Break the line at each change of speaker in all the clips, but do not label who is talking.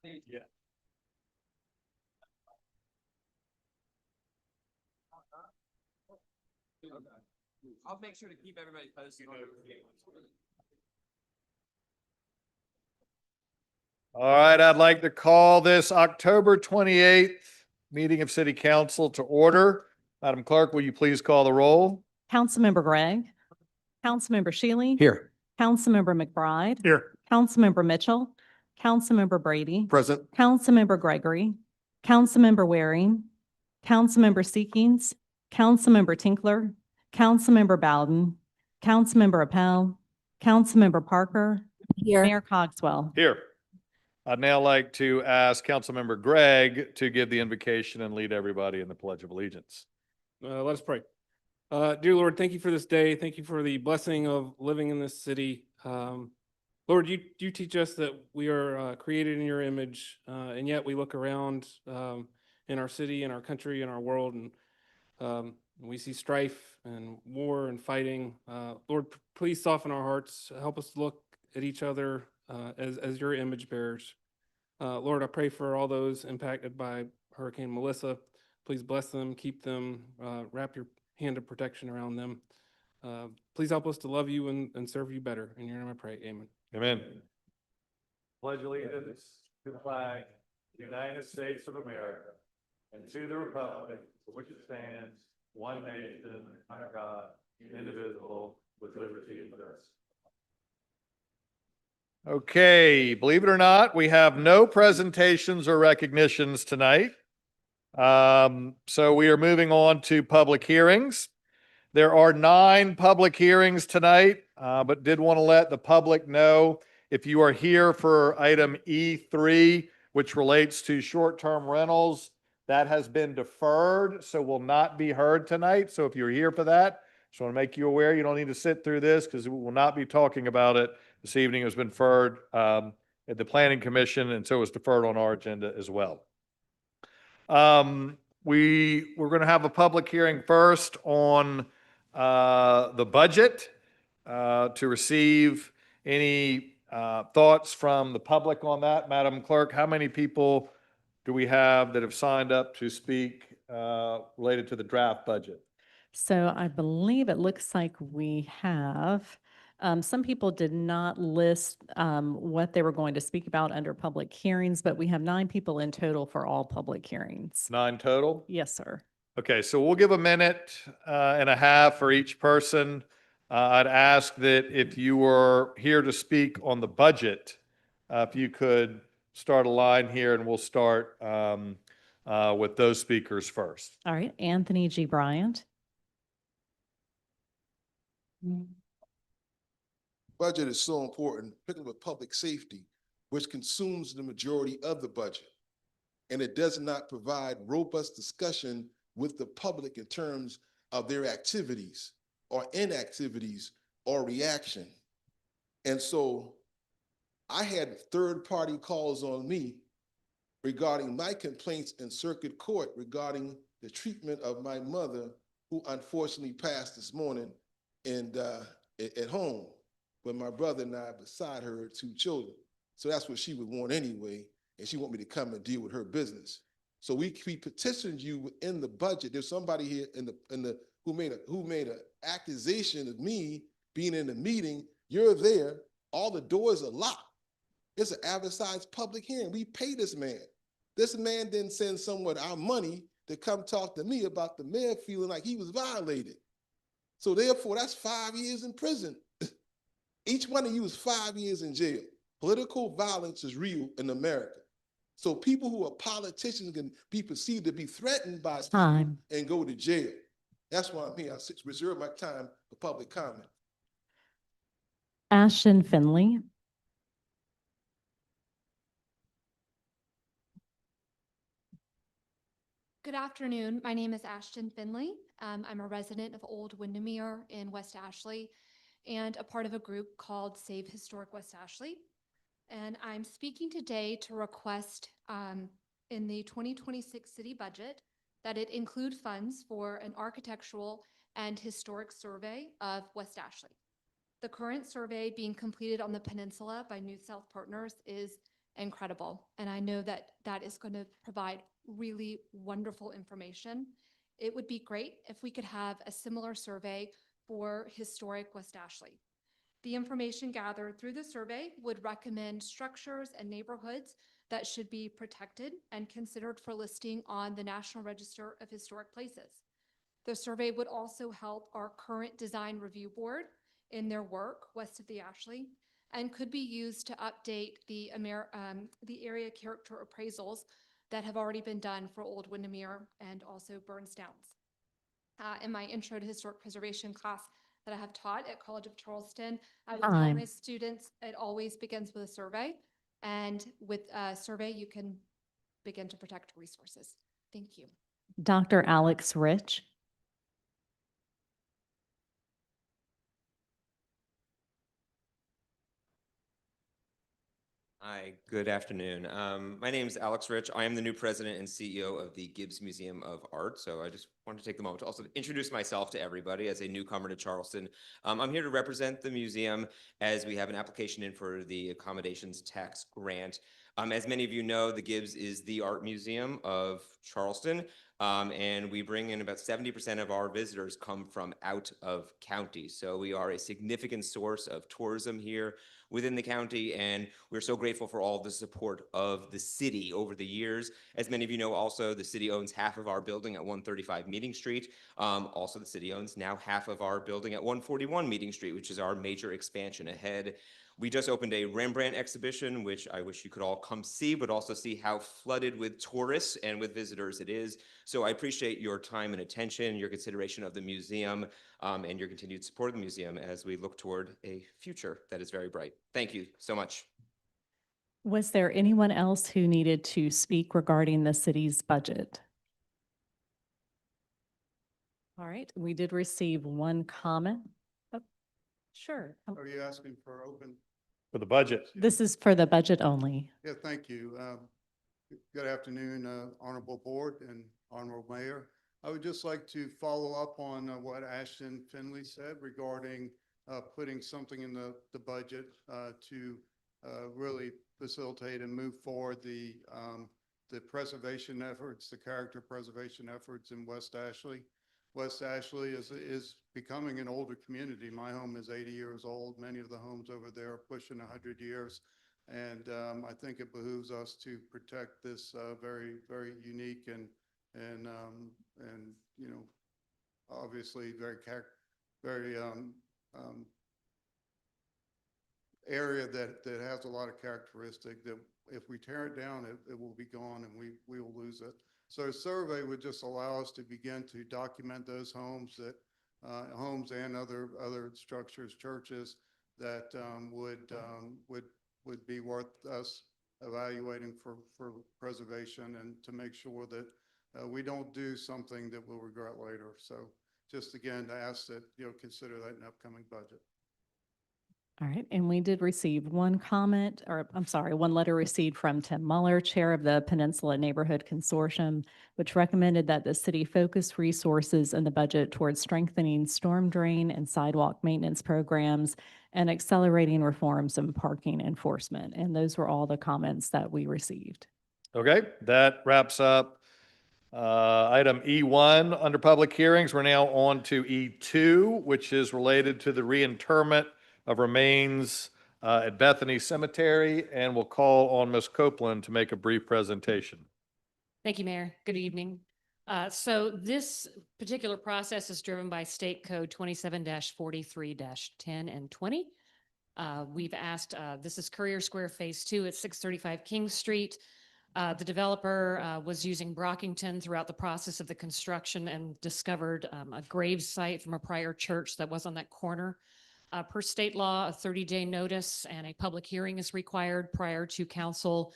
Yeah. I'll make sure to keep everybody posted on it. All right, I'd like to call this October 28th meeting of City Council to order. Madam Clerk, will you please call the roll?
Councilmember Gregg, Councilmember Shealy.
Here.
Councilmember McBride.
Here.
Councilmember Mitchell, Councilmember Brady,
Present.
Councilmember Gregory, Councilmember Waring, Councilmember Seekings, Councilmember Tinkler, Councilmember Bowden, Councilmember Appel, Councilmember Parker,
Here.
Mayor Cogswell.
Here. I'd now like to ask Councilmember Gregg to give the invocation and lead everybody in the Pledge of Allegiance.
Let us pray. Dear Lord, thank you for this day. Thank you for the blessing of living in this city. Lord, you teach us that we are created in your image, and yet we look around in our city, in our country, in our world, and we see strife and war and fighting. Lord, please soften our hearts. Help us look at each other as your image bearers. Lord, I pray for all those impacted by Hurricane Melissa. Please bless them, keep them, wrap your hand of protection around them. Please help us to love you and serve you better. In your name I pray, amen.
Amen. Pledge allegiance to the flag, of the United States of America, and to the republic for which it stands, one nation, under God, indivisible, with liberty and justice. Okay, believe it or not, we have no presentations or recognitions tonight. So we are moving on to public hearings. There are 9 public hearings tonight, but did want to let the public know if you are here for item E3, which relates to short-term rentals, that has been deferred, so will not be heard tonight. So if you're here for that, just want to make you aware, you don't need to sit through this because we will not be talking about it this evening. It was been deferred at the Planning Commission, and so it was deferred on our agenda as well. We're going to have a public hearing first on the budget to receive any thoughts from the public on that. Madam Clerk, how many people do we have that have signed up to speak related to the draft budget?
So I believe it looks like we have, some people did not list what they were going to speak about under public hearings, but we have 9 people in total for all public hearings.
9 total?
Yes, sir.
Okay, so we'll give a minute and a half for each person. I'd ask that if you were here to speak on the budget, if you could start a line here and we'll start with those speakers first.
All right, Anthony G. Bryant.
Budget is so important, particularly with public safety, which consumes the majority of the budget. And it does not provide robust discussion with the public in terms of their activities or inactivities or reaction. And so I had third-party calls on me regarding my complaints in circuit court regarding the treatment of my mother, who unfortunately passed this morning and at home, with my brother and I beside her 2 children. So that's what she would want anyway, and she want me to come and deal with her business. So we petitioned you in the budget. There's somebody here who made an accusation of me being in the meeting. You're there, all the doors are locked. It's an advertised public hearing. We pay this man. This man didn't send someone our money to come talk to me about the mayor feeling like he was violated. So therefore, that's 5 years in prison. Each one of you is 5 years in jail. Political violence is real in America. So people who are politicians can be perceived to be threatened by time and go to jail. That's why I'm here. I reserve my time for public comment.
Ashton Finley.
Good afternoon. My name is Ashton Finley. I'm a resident of Old Windermere in West Ashley and a part of a group called Save Historic West Ashley. And I'm speaking today to request in the 2026 city budget that it include funds for an architectural and historic survey of West Ashley. The current survey being completed on the peninsula by New South Partners is incredible. And I know that that is going to provide really wonderful information. It would be great if we could have a similar survey for historic West Ashley. The information gathered through the survey would recommend structures and neighborhoods that should be protected and considered for listing on the National Register of Historic Places. The survey would also help our current design review board in their work west of the Ashley and could be used to update the area character appraisals that have already been done for Old Windermere and also Burns Downs. In my intro to historic preservation class that I have taught at College of Charleston, I would tell
Time.
my students it always begins with a survey, and with a survey you can begin to protect resources. Thank you.
Dr. Alex Rich.
Hi, good afternoon. My name is Alex Rich. I am the new president and CEO of the Gibbs Museum of Art. So I just wanted to take the moment to also introduce myself to everybody as a newcomer to Charleston. I'm here to represent the museum as we have an application in for the accommodations tax grant. As many of you know, the Gibbs is the art museum of Charleston. And we bring in about 70% of our visitors come from out of county. So we are a significant source of tourism here within the county, and we're so grateful for all the support of the city over the years. As many of you know, also, the city owns half of our building at 135 Meeting Street. Also, the city owns now half of our building at 141 Meeting Street, which is our major expansion ahead. We just opened a Rembrandt exhibition, which I wish you could all come see, but also see how flooded with tourists and with visitors it is. So I appreciate your time and attention, your consideration of the museum, and your continued support of the museum as we look toward a future that is very bright. Thank you so much.
Was there anyone else who needed to speak regarding the city's budget? All right, we did receive one comment. Oh, sure.
Are you asking for open?
For the budget.
This is for the budget only.
Yeah, thank you. Good afternoon, Honorable Board and Honorable Mayor. I would just like to follow up on what Ashton Finley said regarding putting something in the budget to really facilitate and move forward the preservation efforts, the character preservation efforts in West Ashley. West Ashley is becoming an older community. My home is 80 years old. Many of the homes over there are pushing 100 years. And I think it behooves us to protect this very, very unique and you know, obviously very area that has a lot of characteristic that if we tear it down, it will be gone and we will lose it. So a survey would just allow us to begin to document those homes that homes and other structures, churches that would be worth us evaluating for preservation and to make sure that we don't do something that we'll regret later. So just again, to ask that, consider that in upcoming budget.
All right, and we did receive one comment, or I'm sorry, one letter received from Tim Muller, Chair of the Peninsula Neighborhood Consortium, which recommended that the city focus resources in the budget towards strengthening storm drain and sidewalk maintenance programs and accelerating reforms in parking enforcement. And those were all the comments that we received.
Okay, that wraps up item E1 under public hearings. We're now on to E2, which is related to the reinterment of remains at Bethany Cemetery, and we'll call on Ms. Copeland to make a brief presentation.
Thank you, Mayor. Good evening. So this particular process is driven by State Code 27-43-10 and 20. We've asked, this is Courier Square Phase 2 at 635 King Street. The developer was using Brockington throughout the process of the construction and discovered a grave site from a prior church that was on that corner. Per state law, a 30-day notice and a public hearing is required prior to council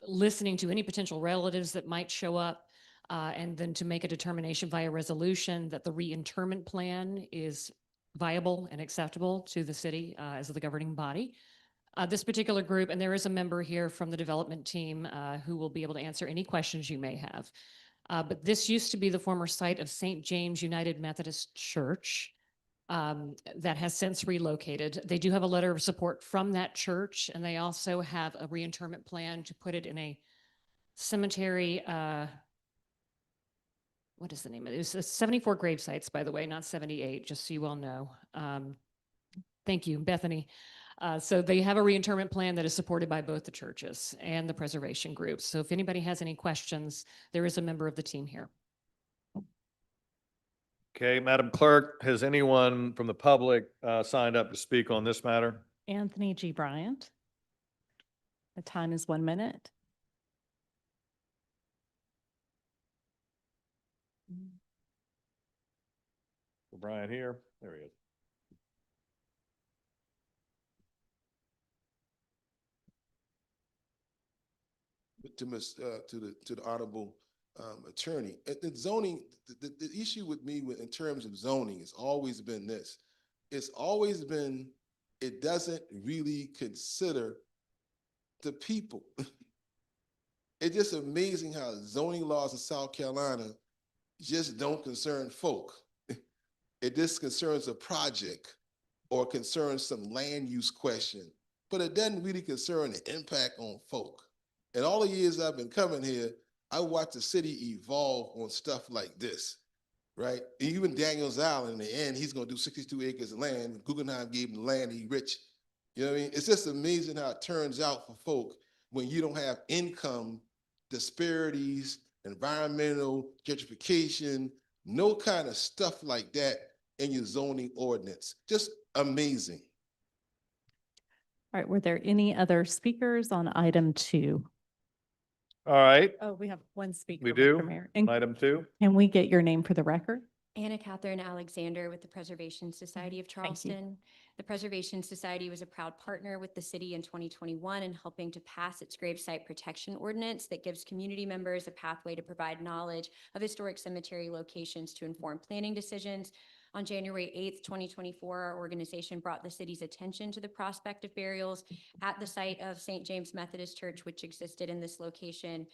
listening to any potential relatives that might show up, and then to make a determination via resolution that the reinterment plan is viable and acceptable to the city as the governing body. This particular group, and there is a member here from the development team who will be able to answer any questions you may have. But this used to be the former site of St. James United Methodist Church. that has since relocated. They do have a letter of support from that church, and they also have a reinterment plan to put it in a cemetery. What is the name of it? It's 74 grave sites, by the way, not 78, just so you all know. Thank you, Bethany. So they have a reinterment plan that is supported by both the churches and the preservation groups. So if anybody has any questions, there is a member of the team here.
Okay, Madam Clerk, has anyone from the public signed up to speak on this matter?
Anthony G. Bryant. The time is 1 minute.
Brian here. There he is.
To the honorable attorney, the zoning, the issue with me in terms of zoning has always been this. It's always been, it doesn't really consider the people. It's just amazing how zoning laws in South Carolina just don't concern folk. It just concerns a project or concerns some land use question, but it doesn't really concern the impact on folk. In all the years I've been coming here, I watched the city evolve on stuff like this, right? Even Daniels Island, in the end, he's gonna do 62 acres of land. Guggenheim gave him the land, he rich. You know what I mean? It's just amazing how it turns out for folk when you don't have income disparities, environmental gentrification, no kind of stuff like that in your zoning ordinance. Just amazing.
All right, were there any other speakers on item 2?
All right,
Oh, we have one speaker.
we
Mr.
do.
Mayor. And
Item 2.
can we get your name for the record?
Anna Catherine Alexander with the Preservation Society of
Thank you.
Charleston. The Preservation Society was a proud partner with the city in 2021 in helping to pass its gravesite protection ordinance that gives community members a pathway to provide knowledge of historic cemetery locations to inform planning decisions. On January 8th, 2024, our organization brought the city's attention to the prospect of burials at the site of St. James Methodist Church, which existed in this location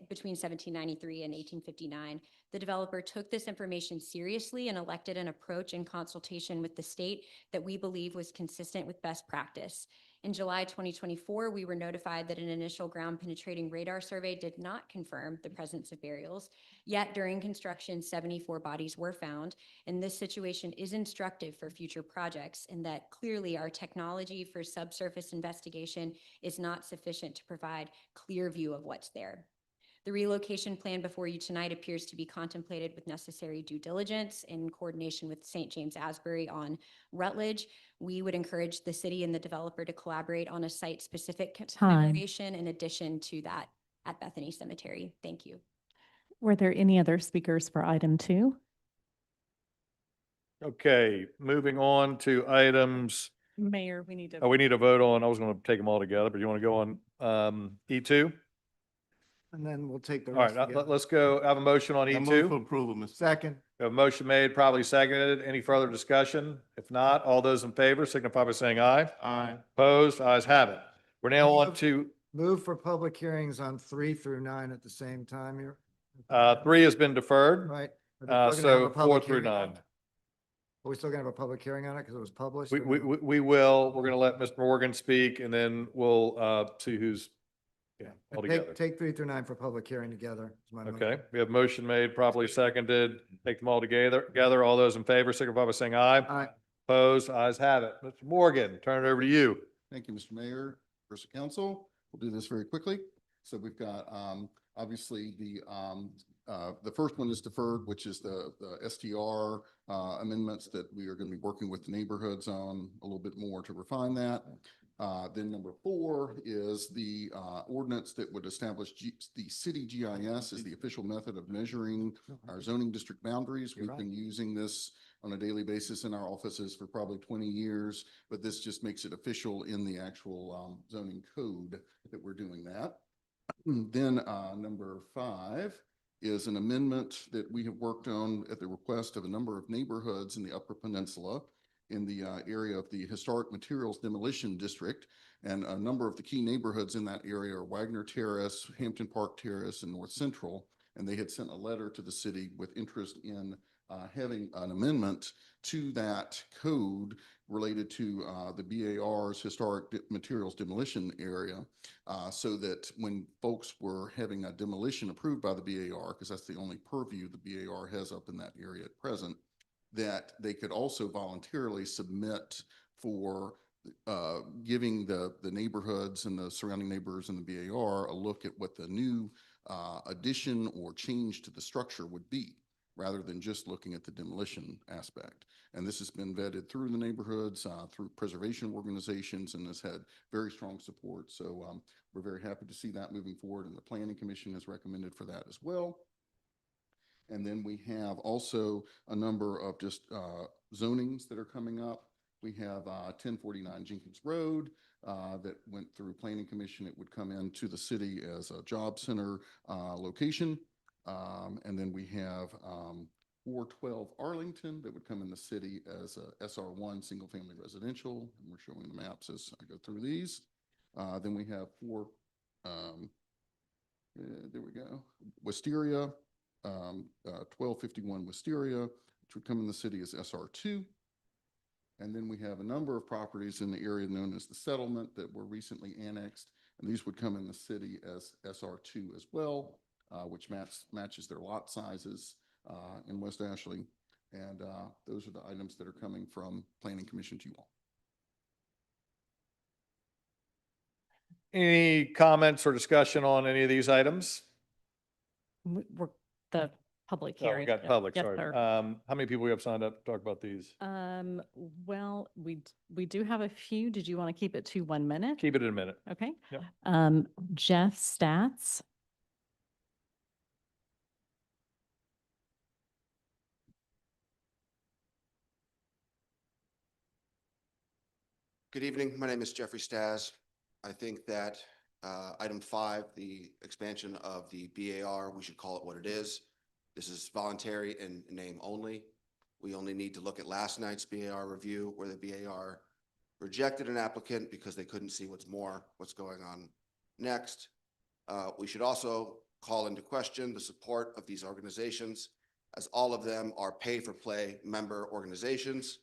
between 1793 and 1859. The developer took this information seriously and elected an approach in consultation with the state that we believe was consistent with best practice. In July 2024, we were notified that an initial ground penetrating radar survey did not confirm the presence of burials. Yet during construction, 74 bodies were found, and this situation is instructive for future projects in that clearly our technology for subsurface investigation is not sufficient to provide clear view of what's there. The relocation plan before you tonight appears to be contemplated with necessary due diligence in coordination with St. James Asbury on Rutledge. We would encourage the city and the developer to collaborate on a site-specific configuration in addition to that at Bethany Cemetery. Thank you.
Were there any other speakers for item 2?
Okay, moving on to items.
Mayor, we need to.
Oh, we need to vote on, I was going to take them all together, but you want to go on E2?
And then we'll take the
All right,
rest together.
let's go. I have a motion on
I move for
E2.
approval, Mr.
Second.
We have a motion made, probably seconded. Any further discussion? If not, all those in favor signify by saying aye.
Aye.
Opposed? Ayes have it. We're now on to,
Move for public hearings on 3 through 9 at the same time here.
3 has been deferred.
Right? Are we still gonna have
So
a
4
public
through
hearing on
9.
it? Are we still gonna have a public hearing on it because it was published?
We will. We're going to let Mr. Morgan speak and then we'll see who's all together.
Take 3 through 9 for public hearing together. is my motion.
Okay, we have motion made, properly seconded. Take them all together. All those in favor signify by saying aye.
Aye.
Opposed? Ayes have it. Mr. Morgan, turn it over to you.
Thank you, Mr. Mayor, members of council. We'll do this very quickly. So we've got, obviously, the first one is deferred, which is the STR amendments that we are going to be working with the neighborhoods on a little bit more to refine that. Then number 4 is the ordinance that would establish the city GIS as the official method of measuring our zoning district boundaries.
You're
We've been using this on a daily basis in our offices for probably 20 years, but this just makes it official in the actual zoning code that we're doing that. Then number 5 is an amendment that we have worked on at the request of a number of neighborhoods in the Upper Peninsula in the area of the Historic Materials Demolition District. And a number of the key neighborhoods in that area are Wagner Terrace, Hampton Park Terrace, and North Central. And they had sent a letter to the city with interest in having an amendment to that code related to the BAR's historic materials demolition area, so that when folks were having a demolition approved by the BAR, because that's the only purview the BAR has up in that area at present, that they could also voluntarily submit for giving the neighborhoods and the surrounding neighbors and the BAR a look at what the new addition or change to the structure would be, rather than just looking at the demolition aspect. And this has been vetted through the neighborhoods, through preservation organizations, and has had very strong support. So we're very happy to see that moving forward, and the Planning Commission has recommended for that as well. And then we have also a number of just zonings that are coming up. We have 1049 Jenkins Road that went through Planning Commission. It would come into the city as a job center location. And then we have 412 Arlington that would come in the city as a SR1 single family residential. And we're showing the maps as I go through these. Then we have there we go, Wisteria, 1251 Wisteria, which would come in the city as SR2. And then we have a number of properties in the area known as the settlement that were recently annexed. And these would come in the city as SR2 as well, which matches their lot sizes in West Ashley. And those are the items that are coming from Planning Commission to you all.
Any comments or discussion on any of these items?
We're the public
Oh, we
hearing.
got public,
Yes,
sorry.
sir.
How many people we have signed up to talk about these?
Well, we do have a few. Did you want to keep it to 1 minute?
Keep it in a minute.
Okay.
Yep.
Jeff Stats.
Good evening. My name is Jeffrey Stas. I think that item 5, the expansion of the BAR, we should call it what it is. This is voluntary in name only. We only need to look at last night's BAR review where the BAR rejected an applicant because they couldn't see what's going on next. We should also call into question the support of these organizations, as all of them are pay-for-play member organizations.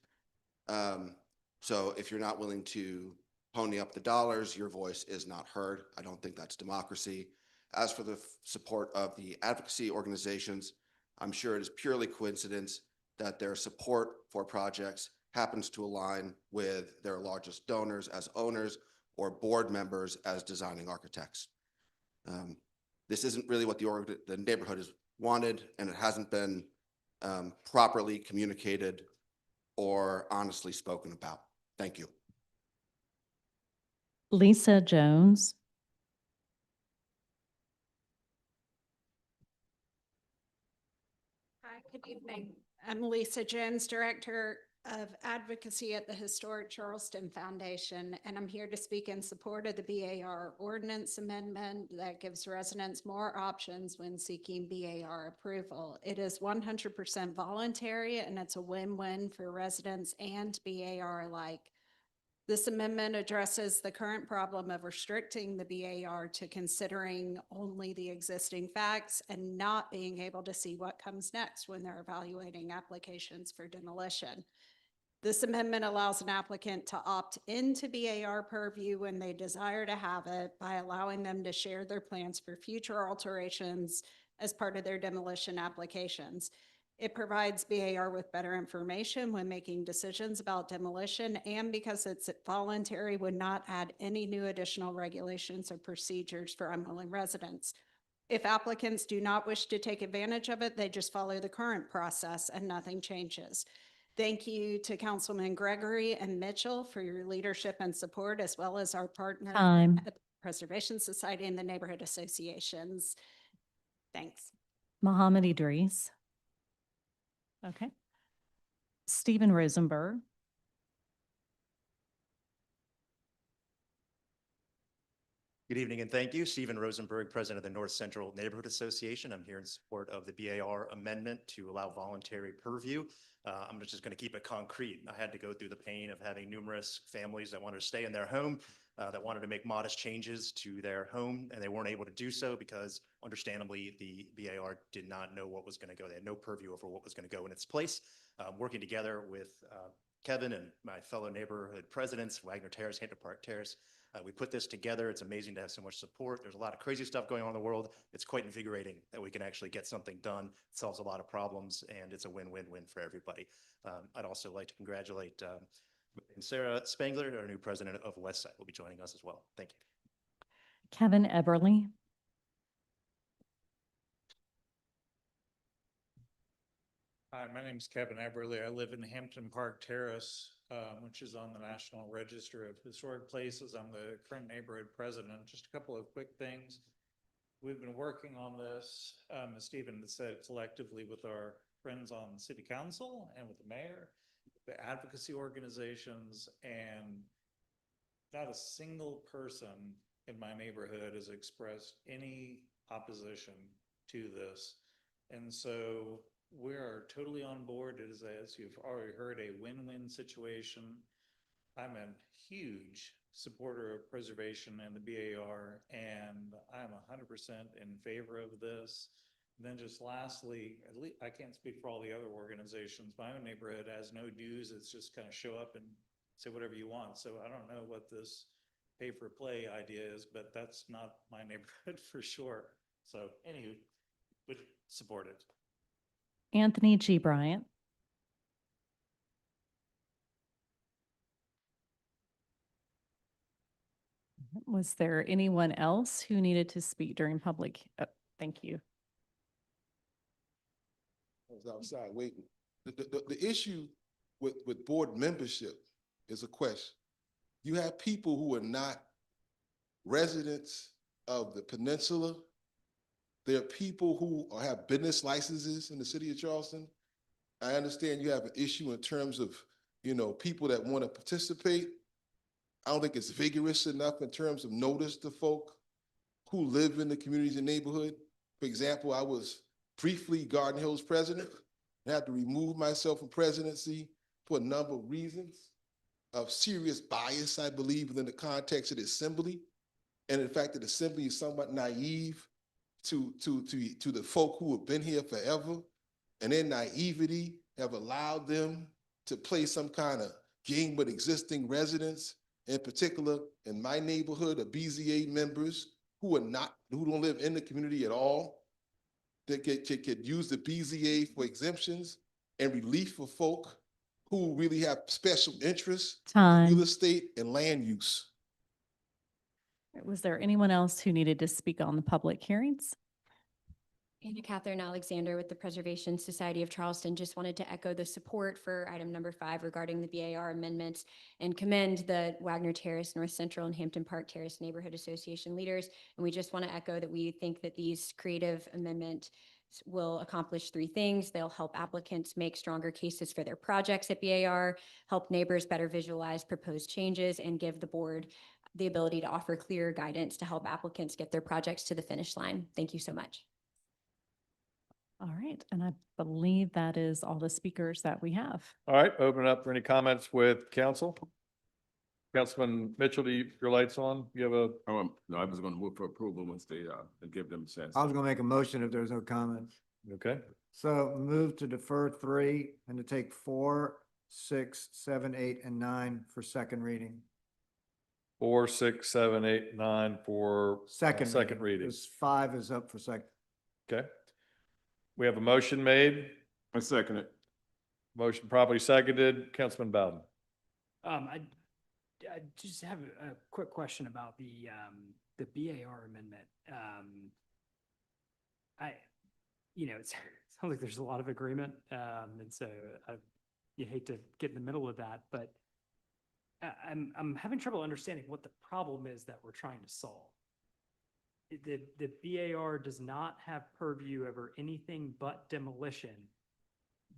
So if you're not willing to pony up the dollars, your voice is not heard. I don't think that's democracy. As for the support of the advocacy organizations, I'm sure it is purely coincidence that their support for projects happens to align with their largest donors as owners or board members as designing architects. This isn't really what the neighborhood has wanted, and it hasn't been properly communicated or honestly spoken about. Thank you.
Lisa Jones.
Hi, good evening. I'm Lisa Jones, Director of Advocacy at the Historic Charleston Foundation, and I'm here to speak in support of the BAR ordinance amendment that gives residents more options when seeking BAR approval. It is 100% voluntary, and it's a win-win for residents and BAR alike. This amendment addresses the current problem of restricting the BAR to considering only the existing facts and not being able to see what comes next when they're evaluating applications for demolition. This amendment allows an applicant to opt into BAR purview when they desire to have it by allowing them to share their plans for future alterations as part of their demolition applications. It provides BAR with better information when making decisions about demolition, and because it's voluntary, would not add any new additional regulations or procedures for unwilling residents. If applicants do not wish to take advantage of it, they just follow the current process and nothing changes. Thank you to Councilman Gregory and Mitchell for your leadership and support, as well as our partners
Time.
at the Preservation Society and the neighborhood associations. Thanks.
Mohammed Idris. Okay. Stephen Rosenberg.
Good evening and thank you. Stephen Rosenberg, President of the North Central Neighborhood Association. I'm here in support of the BAR amendment to allow voluntary purview. I'm just going to keep it concrete. I had to go through the pain of having numerous families that wanted to stay in their home, that wanted to make modest changes to their home, and they weren't able to do so because on Understandably, the BAR did not know what was going to go. They had no purview over what was going to go in its place. Working together with Kevin and my fellow neighborhood presidents, Wagner Terrace, Hampton Park Terrace, we put this together. It's amazing to have so much support. There's a lot of crazy stuff going on in the world. It's quite invigorating that we can actually get something done. It solves a lot of problems, and it's a win-win-win for everybody. I'd also like to congratulate Sarah Spangler, our new president of Westside, will be joining us as well. Thank you.
Kevin Eberly.
Hi, my name is Kevin Eberly. I live in Hampton Park Terrace, which is on the National Register of Historic Places. I'm the current neighborhood president. Just a couple of quick things. We've been working on this, as Stephen said, collectively with our friends on city council and with the mayor, the advocacy organizations, and not a single person in my neighborhood has expressed any opposition to this. And so we are totally on board. It is, as you've already heard, a win-win situation. I'm a huge supporter of preservation and the BAR, and I'm 100% in favor of this. And then just lastly, at least I can't speak for all the other organizations. My own neighborhood has no dues. It's just kind of show up and say whatever you want. So I don't know what this pay for play idea is, but that's not my neighborhood for sure. So anywho, would support it.
Anthony G. Bryant. Was there anyone else who needed to speak during public? Thank you.
I was outside waiting. The issue with board membership is a question. You have people who are not residents of the peninsula. There are people who have business licenses in the city of Charleston. I understand you have an issue in terms of, people that want to participate. I don't think it's vigorous enough in terms of notice to folk who live in the communities and neighborhood. For example, I was briefly Garden Hills president. I had to remove myself from presidency for a number of reasons of serious bias, I believe, within the context of the assembly. And in fact, the assembly is somewhat naive to the folk who have been here forever. And their naivety have allowed them to play some kind of game with existing residents, in particular in my neighborhood of BZA members who don't live in the community at all, that could use the BZA for exemptions and relief for folk who really have special interests in real estate and land use.
Was there anyone else who needed to speak on the public hearings?
And Catherine Alexander with the Preservation Society of Charleston. Just wanted to echo the support for item number 5 regarding the BAR amendments and commend the Wagner Terrace, North Central, and Hampton Park Terrace Neighborhood Association leaders. And we just want to echo that we think that these creative amendments will accomplish 3 things. They'll help applicants make stronger cases for their projects at BAR, help neighbors better visualize proposed changes, and give the board the ability to offer clear guidance to help applicants get their projects to the finish line. Thank you so much.
All right, and I believe that is all the speakers that we have.
All right, open it up for any comments with council. Councilman Mitchell, your lights on? You have a?
No, I was going to move for approval once they give them a chance.
I was gonna make a motion if there's no comments.
Okay.
So move to defer 3 and to take 4, 6, 7, 8, and 9 for second reading.
4, 6, 7, 8, 9 for
Second
reading.
Because 5 is up for second.
Okay. We have a motion made.
I second it.
Motion properly seconded. Councilman Bowden.
I just have a quick question about the BAR amendment. It sounds like there's a lot of agreement, and so you hate to get in the middle of that, but I'm having trouble understanding what the problem is that we're trying to solve. The BAR does not have purview over anything but demolition,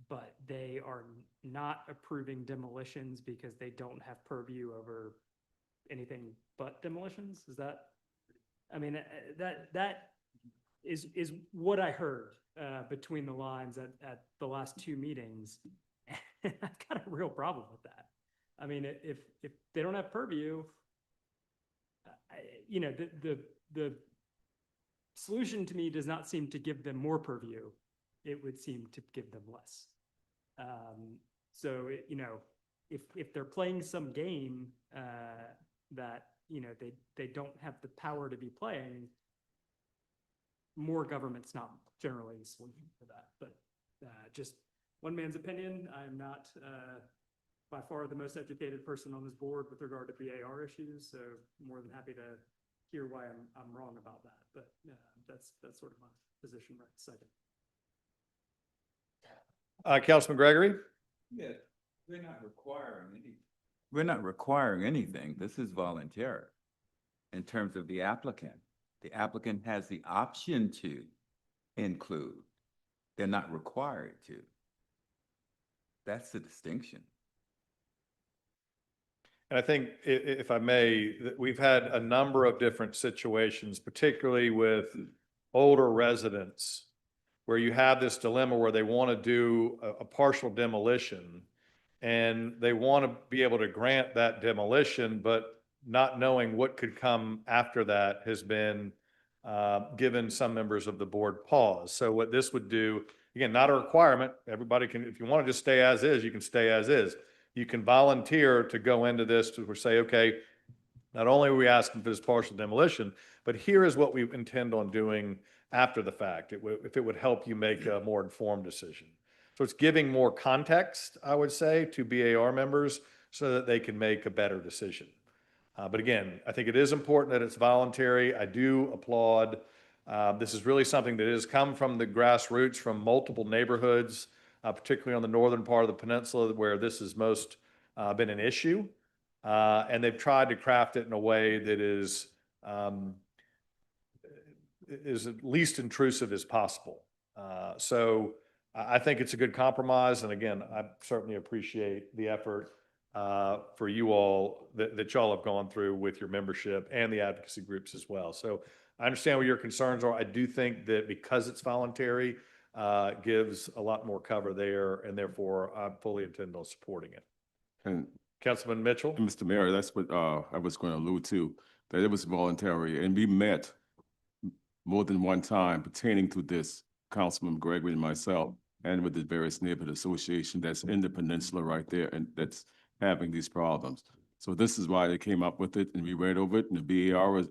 but they are not approving demolitions because they don't have purview over anything but demolitions. Is that, that is what I heard between the lines at the last 2 meetings. And I've got a real problem with that. I mean, if they don't have purview, the solution to me does not seem to give them more purview. It would seem to give them less. So, you know, if they're playing some game that, you know, they don't have the power to be playing, more government's not generally the solution for that. But just one man's opinion. I'm not by far the most educated person on this board with regard to BAR issues, so more than happy to hear why I'm wrong about that. But that's sort of my position right this second.
Councilman Gregory?
Yeah, we're not requiring any. We're not requiring anything. This is voluntary in terms of the applicant. The applicant has the option to include. They're not required to. That's the distinction.
And I think if I may, that we've had a number of different situations, particularly with older residents, where you have this dilemma where they want to do a partial demolition and they want to be able to grant that demolition, but not knowing what could come after that has been given some members of the board pause. So what this would do, again, not a requirement. Everybody can, if you want to just stay as is, you can stay as is. You can volunteer to go into this to say, okay, not only are we asking for this partial demolition, but here is what we intend on doing after the fact, if it would help you make a more informed decision. So it's giving more context, I would say, to BAR members so that they can make a better decision. But again, I think it is important that it's voluntary. I do applaud. This is really something that has come from the grassroots, from multiple neighborhoods, particularly on the northern part of the peninsula where this has most been an issue. And they've tried to craft it in a way that is at least intrusive as possible. So I think it's a good compromise. And again, I certainly appreciate the effort for you all that y'all have gone through with your membership and the advocacy groups as well. So I understand what your concerns are. I do think that because it's voluntary, gives a lot more cover there, and therefore I fully intend on supporting it.
And
Councilman Mitchell?
Mr. Mayor, that's what I was going to allude to, that it was voluntary, and we met more than one time pertaining to this, Councilman Gregory and myself, and with the various neighborhood association that's in the peninsula right there, and that's having these problems. So this is why they came up with it, and we read over it, and the BAR was,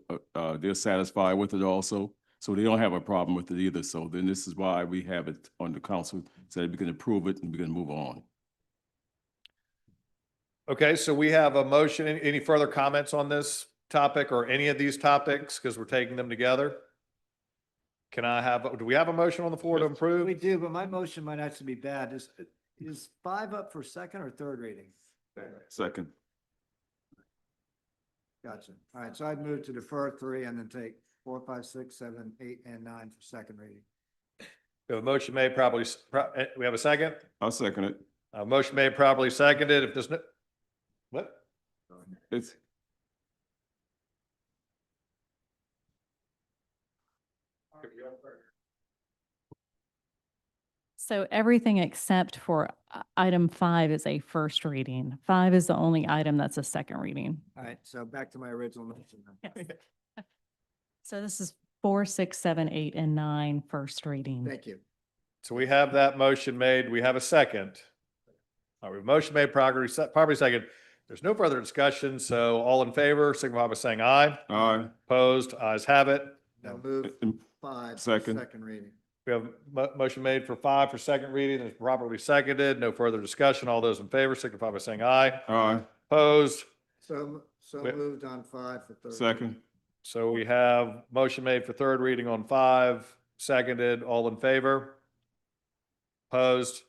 they're satisfied with it also. So they don't have a problem with it either. So then this is why we have it on the council, so that we can approve it and we can move on.
Okay, so we have a motion. Any further comments on this topic or any of these topics? Because we're taking them together. Can I have, do we have a motion on the floor to approve?
We do, but my motion might actually be bad. Is 5 up for second or third reading?
Second.
Gotcha. All right, so I'd move to defer 3 and then take 4, 5, 6, 7, 8, and 9 for second reading.
We have a motion made properly, we have a second?
I'll second it.
A motion made properly seconded. If there's no, what?
It's,
So everything except for item 5 is a first reading. 5 is the only item that's a second reading.
All right, so back to my original motion then.
Yes. So this is 4, 6, 7, 8, and 9 first reading.
Thank you.
So we have that motion made. We have a second. All right, motion made, properly second. There's no further discussion. So all in favor, signify by saying aye.
aye.
Opposed, ayes have it.
Now move 5 for
Second.
second reading.
We have motion made for 5 for second reading. It's properly seconded. No further discussion. All those in favor, signify by saying aye.
Aye.
Opposed.
So
Wait.
moved on 5 for third.
Second.
So we have motion made for third reading on 5, seconded. All in favor? Opposed?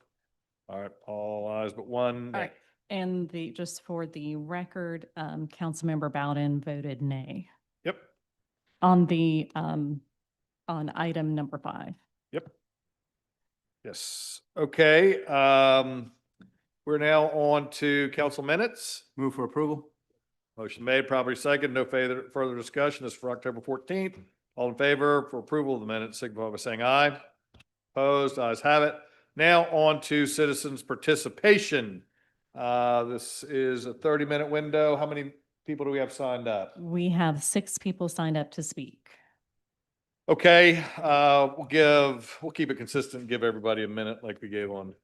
All right, all ayes but one.
All right. And just for the record, Councilmember Bowden voted nay
Yep,
on on item number 5.
yep. Yes, okay. We're now on to council minutes.
Move for approval.
Motion made, properly second. No further discussion. This is for October 14th. All in favor for approval of the minutes, signify by saying aye. Opposed, ayes have it. Now on to citizens' participation. This is a 30-minute window. How many people do we have signed up?
We have 6 people signed up to speak.
Okay, we'll keep it consistent, give everybody a minute like we gave on,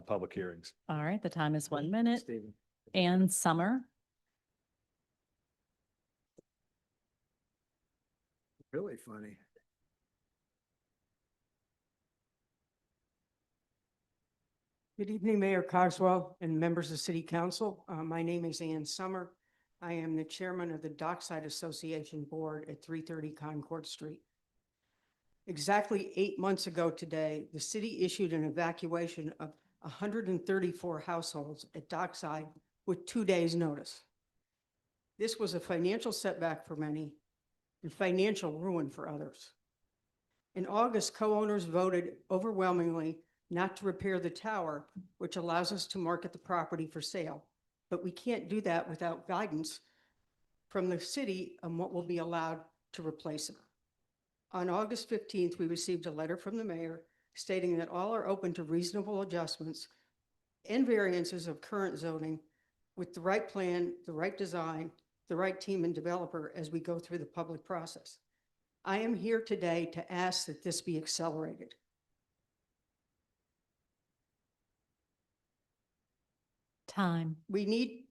public hearings.
All right, the time is 1 minute.
Stephen.
And Summer.
Really funny.
Good evening, Mayor Cogswell and members of City Council. My name is Ann Summer. I am the chairman of the Dockside Association Board at 330 Concord Street. Exactly 8 months ago today, the city issued an evacuation of 134 households at Dockside with 2 days' notice. This was a financial setback for many and financial ruin for others. In August, co-owners voted overwhelmingly not to repair the tower, which allows us to market the property for sale. But we can't do that without guidance from the city on what will be allowed to replace it. On August 15th, we received a letter from the mayor stating that all are open to reasonable adjustments and variances of current zoning with the right plan, the right design, the right team and developer as we go through the public process. I am here today to ask that this be accelerated.
Time.
We need,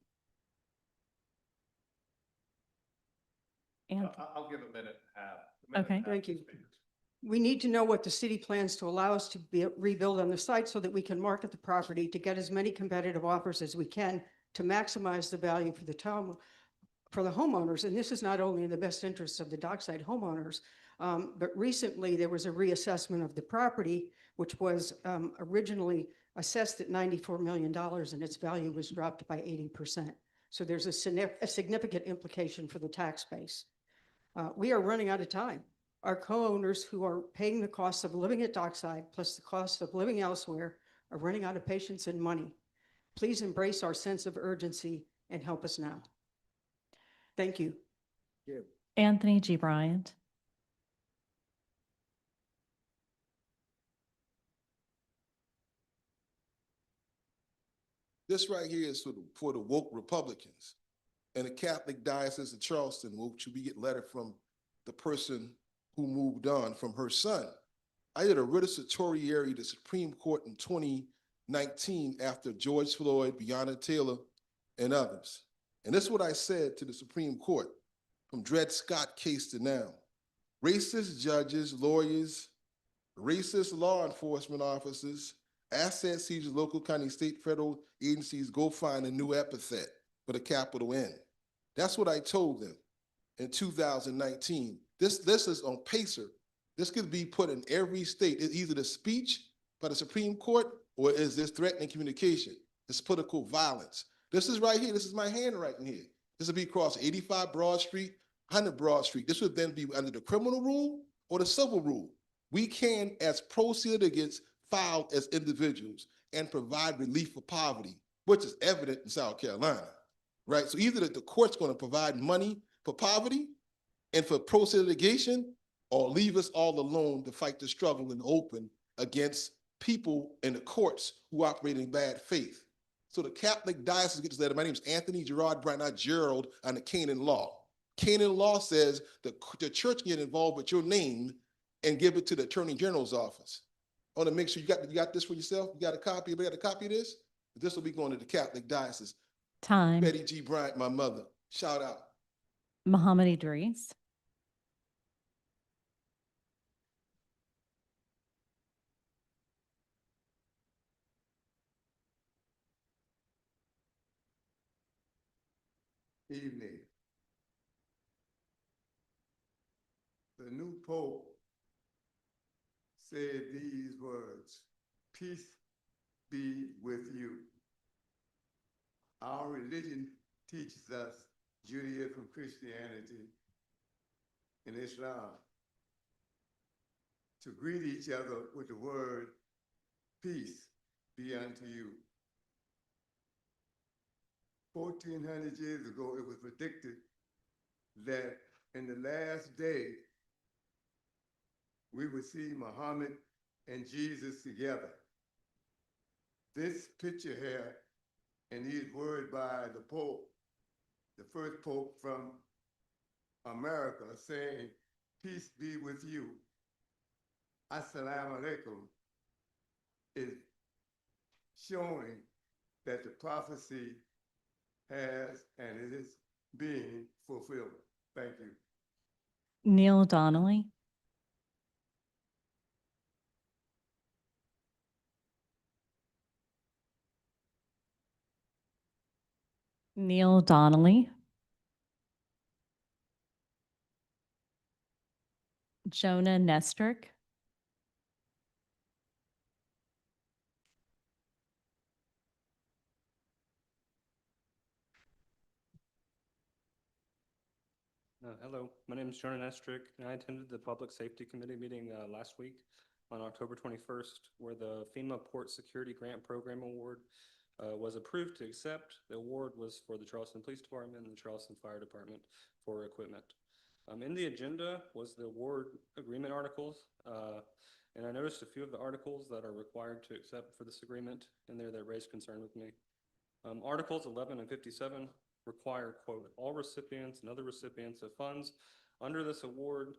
And
I'll give a minute and a half.
Okay.
Thank you. We need to know what the city plans to allow us to rebuild on the site so that we can market the property to get as many competitive offers as we can to maximize the value for the town, for the homeowners. And this is not only in the best interest of the Dockside homeowners, but recently there was a reassessment of the property, which was originally assessed at $94 million and its value was dropped by 80%. So there's a significant implication for the tax base. We are running out of time. Our co-owners who are paying the cost of living at Dockside plus the cost of living elsewhere are running out of patience and money. Please embrace our sense of urgency and help us now. Thank you.
Anthony G. Bryant.
This right here is for the woke Republicans and the Catholic Diocese of Charleston, which we get letter from the person who moved on from her son. I did a writ of certiorari to the Supreme Court in 2019 after George Floyd, Breonna Taylor, and others. And this is what I said to the Supreme Court from Dred Scott case to now. Racist judges, lawyers, racist law enforcement officers, asset seizures, local, county, state, federal agencies, go find a new epithet with a capital N. That's what I told them in 2019. This is on Pacer. This could be put in every state. It's either the speech by the Supreme Court or is this threatening communication? This political violence. This is right here. This is my handwriting here. This would be across 85 Broad Street, 100 Broad Street. This would then be under the criminal rule or the civil rule. We can, as pro-litigants, file as individuals and provide relief for poverty, which is evident in South Carolina, right? So either the court's going to provide money for poverty and for litigation, or leave us all alone to fight the struggle in the open against people in the courts who operate in bad faith. So the Catholic Diocese gets this letter. My name is Anthony Gerard Bryant, not Gerald, on the Canaan Law. Canaan Law says the church can get involved with your name and give it to the Attorney General's office. I want to make sure you got this for yourself. You got a copy? Everybody got a copy of this? This will be going to the Catholic Diocese.
Time.
Betty G. Bryant, my mother. Shout out.
Muhammad Idris.
Evening. The new Pope said these words, "Peace be with you." Our religion teaches us Judaism, Christianity, and Islam to greet each other with the word, "Peace be unto you." 1400 years ago, it was predicted that in the last day, we would see Muhammad and Jesus together. This picture here and these words by the Pope, the first Pope from America, saying, "Peace be with you," Assalamu alaikum is showing that the prophecy has and it is being fulfilled. Thank you.
Neil Donnelly. Neil Donnelly. Jonah Nestrick.
Hello, my name is Jonah Nestrick, and I attended the Public Safety Committee meeting last week on October 21st, where the FEMA Port Security Grant Program Award was approved to accept. The award was for the Charleston Police Department and the Charleston Fire Department for equipment. In the agenda was the award agreement articles, and I noticed a few of the articles that are required to accept for this agreement in there that raised concern with me. Articles 11 and 57 require, quote, all recipients and other recipients of funds under this award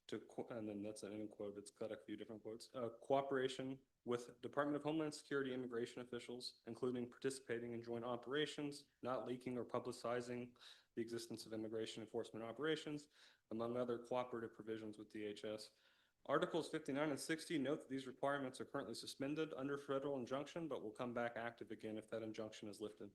to, and then that's an end quote, it's got a few different quotes, cooperation with Department of Homeland Security immigration officials, including participating in joint operations, not leaking or publicizing the existence of immigration enforcement operations, among other cooperative provisions with DHS. Articles 59 and 60 note that these requirements are currently suspended under federal injunction, but will come back active again if that injunction is lifted.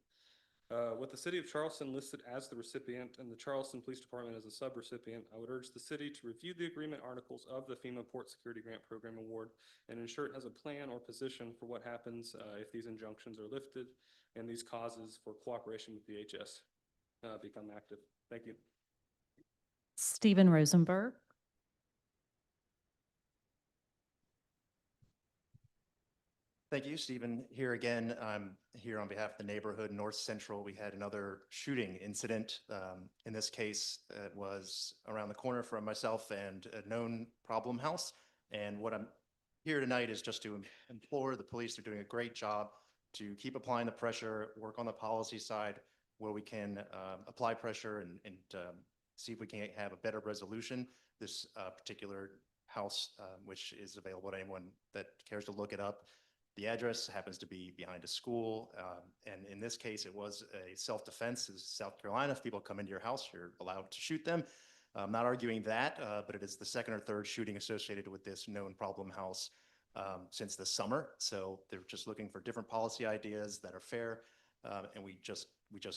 With the city of Charleston listed as the recipient and the Charleston Police Department as a subrecipient, I would urge the city to review the agreement articles of the FEMA Port Security Grant Program Award and ensure it has a plan or position for what happens if these injunctions are lifted and these causes for cooperation with DHS become active. Thank you.
Stephen Rosenberg.
Thank you, Stephen. Here again, I'm here on behalf of the neighborhood North Central. We had another shooting incident. In this case, it was around the corner from myself and a known problem house. And what I'm here tonight is just to implore the police. They're doing a great job to keep applying the pressure, work on the policy side where we can apply pressure and see if we can have a better resolution. This particular house, which is available to anyone that cares to look it up. The address happens to be behind a school, and in this case, it was a self-defense. This is South Carolina. If people come into your house, you're allowed to shoot them. I'm not arguing that, but it is the second or third shooting associated with this known problem house since the summer. So they're just looking for different policy ideas that are fair, and we just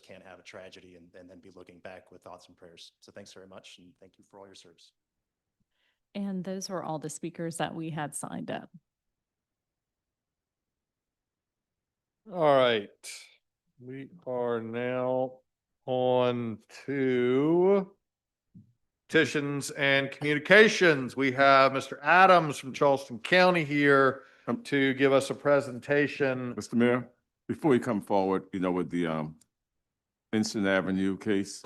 can't have a tragedy and then be looking back with thoughts and prayers. So thanks very much, and thank you for all your service.
And those were all the speakers that we had signed up.
All right, we are now on to petitions and communications. We have Mr. Adams from Charleston County here to give us a presentation.
Mr. Mayor, before you come forward, with the Instant Avenue case,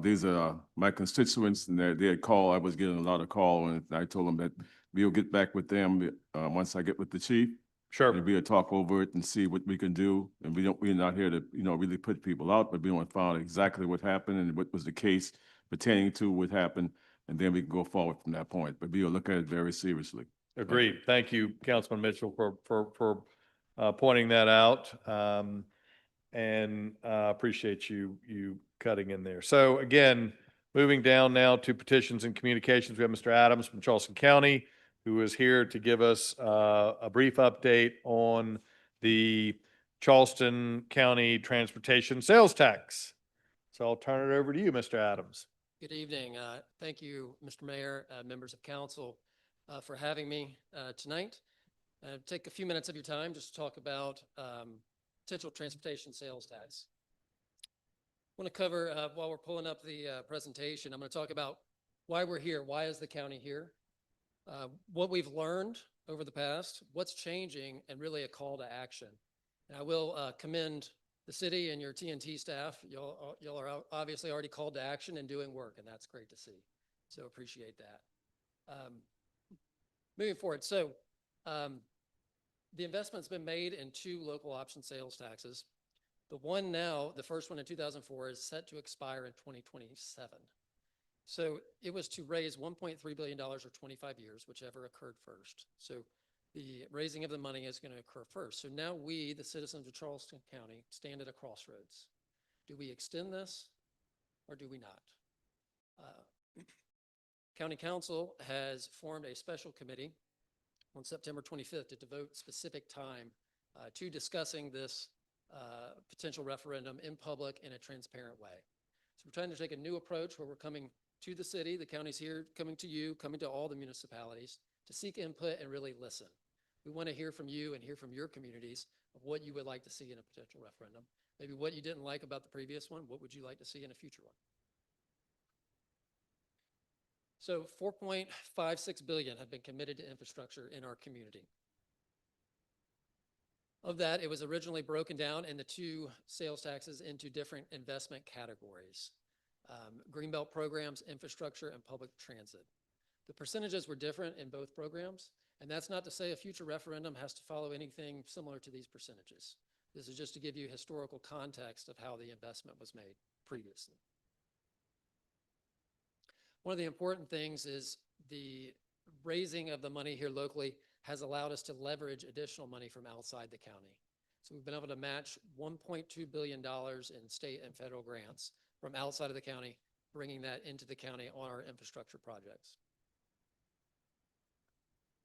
these are my constituents, and they had called. I was getting a lot of call, and I told them that we'll get back with them once I get with the chief.
Sure.
And we'll talk over it and see what we can do. And we're not here to, really put people out, but we want to find out exactly what happened and what was the case pertaining to what happened. And then we can go forward from that point, but we'll look at it very seriously.
Agreed. Thank you, Councilman Mitchell, for pointing that out. And appreciate you cutting in there. So again, moving down now to petitions and communications, we have Mr. Adams from Charleston County, who is here to give us a brief update on the Charleston County Transportation Sales Tax. So I'll turn it over to you, Mr. Adams.
Good evening. Thank you, Mr. Mayor, members of council, for having me tonight. Take a few minutes of your time just to talk about potential transportation sales tax. I want to cover, while we're pulling up the presentation, I'm going to talk about why we're here. Why is the county here? What we've learned over the past, what's changing, and really a call to action. And I will commend the city and your TNT staff. Y'all are obviously already called to action and doing work, and that's great to see. So appreciate that. Moving forward, so the investment's been made in 2 local option sales taxes. The one now, the first one in 2004, is set to expire in 2027. So it was to raise $1.3 billion or 25 years, whichever occurred first. So the raising of the money is going to occur first. So now we, the citizens of Charleston County, stand at a crossroads. Do we extend this or do we not? County Council has formed a special committee on September 25th to devote specific time to discussing this potential referendum in public in a transparent way. So we're trying to take a new approach where we're coming to the city, the county's here, coming to you, coming to all the municipalities to seek input and really listen. We want to hear from you and hear from your communities of what you would like to see in a potential referendum. Maybe what you didn't like about the previous one, what would you like to see in a future one? So 4.56 billion have been committed to infrastructure in our community. Of that, it was originally broken down into two sales taxes into different investment categories. Greenbelt programs, infrastructure, and public transit. The percentages were different in both programs, and that's not to say a future referendum has to follow anything similar to these percentages. This is just to give you historical context of how the investment was made previously. One of the important things is the raising of the money here locally has allowed us to leverage additional money from outside the county. So we've been able to match $1.2 billion in state and federal grants from outside of the county, bringing that into the county on our infrastructure projects.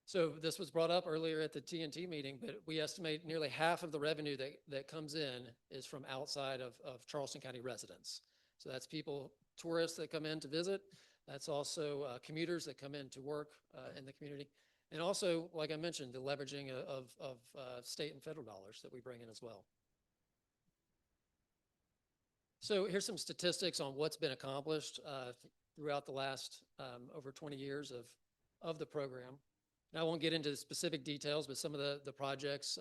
So this was brought up earlier at the TNT meeting, but we estimate nearly half of the revenue that comes in is from outside of Charleston County residents. So that's people, tourists that come in to visit. That's also commuters that come in to work in the community. And also, like I mentioned, the leveraging of state and federal dollars that we bring in as well. So here's some statistics on what's been accomplished throughout the last over 20 years of the program. And I won't get into the specific details, but some of the projects,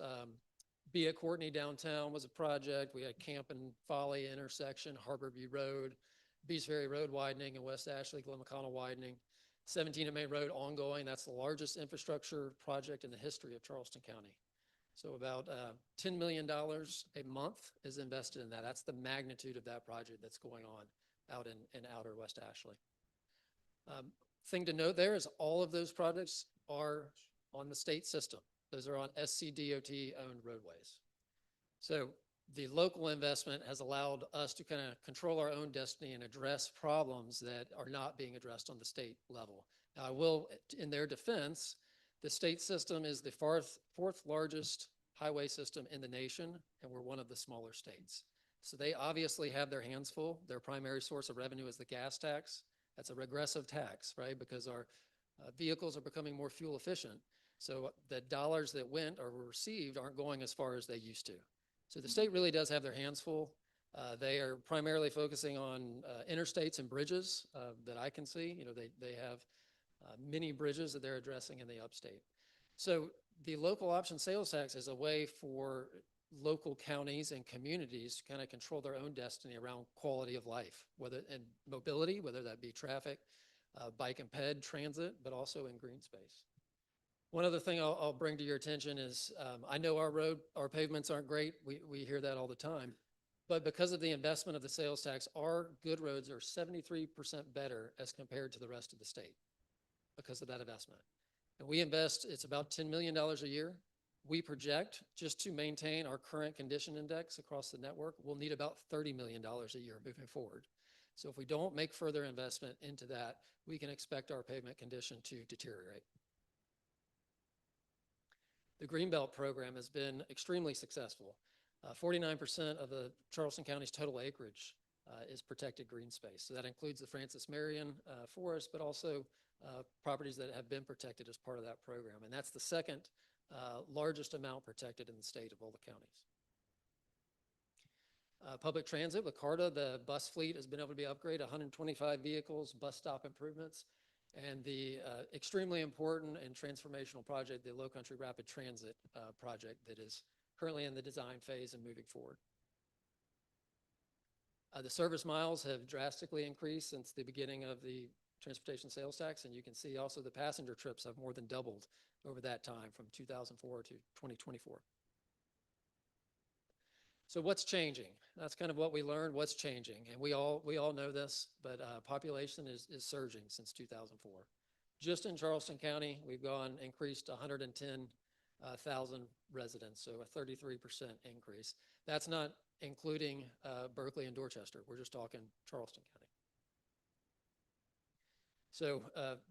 Be at Courtney downtown was a project. We had Camp and Folly intersection, Harborview Road, Beast Ferry Road widening, and West Ashley, Glen McConnell widening. 17 at May Road ongoing. That's the largest infrastructure project in the history of Charleston County. So about $10 million a month is invested in that. That's the magnitude of that project that's going on out in outer West Ashley. Thing to note there is all of those projects are on the state system. Those are on SCDOT owned roadways. So the local investment has allowed us to kind of control our own destiny and address problems that are not being addressed on the state level. Now, I will, in their defense, the state system is the fourth largest highway system in the nation, and we're one of the smaller states. So they obviously have their hands full. Their primary source of revenue is the gas tax. That's a regressive tax, right? Because our vehicles are becoming more fuel efficient. So the dollars that went or were received aren't going as far as they used to. So the state really does have their hands full. They are primarily focusing on interstates and bridges that I can see. You know, they have many bridges that they're addressing in the upstate. So the local option sales tax is a way for local counties and communities to kind of control their own destiny around quality of life, whether in mobility, whether that be traffic, bike and ped, transit, but also in green space. One other thing I'll bring to your attention is I know our pavements aren't great. We hear that all the time. But because of the investment of the sales tax, our good roads are 73% better as compared to the rest of the state because of that investment. And we invest, it's about $10 million a year. We project just to maintain our current condition index across the network, we'll need about $30 million a year moving forward. So if we don't make further investment into that, we can expect our pavement condition to deteriorate. The Greenbelt program has been extremely successful. 49% of the Charleston County's total acreage is protected green space. So that includes the Francis Marion Forest, but also properties that have been protected as part of that program. And that's the second largest amount protected in the state of all the counties. Public transit with CARTA, the bus fleet has been able to be upgraded, 125 vehicles, bus stop improvements, and the extremely important and transformational project, the Low Country Rapid Transit project that is currently in the design phase and moving forward. The service miles have drastically increased since the beginning of the transportation sales tax, and you can see also the passenger trips have more than doubled over that time from 2004 to 2024. So what's changing? That's kind of what we learned, what's changing. And we all know this, but population is surging since 2004. Just in Charleston County, we've increased 110,000 residents, so a 33% increase. That's not including Berkeley and Dorchester. We're just talking Charleston County. So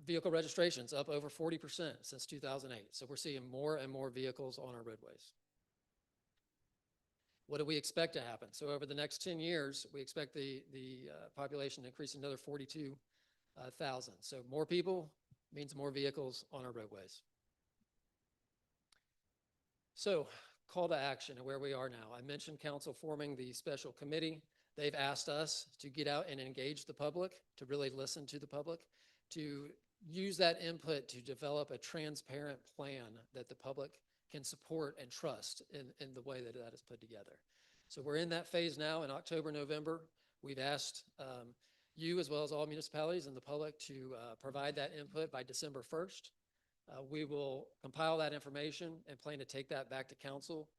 vehicle registrations up over 40% since 2008. So we're seeing more and more vehicles on our roadways. What do we expect to happen? So over the next 10 years, we expect the population to increase another 42,000. So more people means more vehicles on our roadways. So call to action and where we are now. I mentioned council forming the special committee. They've asked us to get out and engage the public, to really listen to the public, to use that input to develop a transparent plan that the public can support and trust in the way that that is put together. So we're in that phase now in October, November. We've asked you as well as all municipalities and the public to provide that input by December 1st. We will compile that information and plan to take that back to council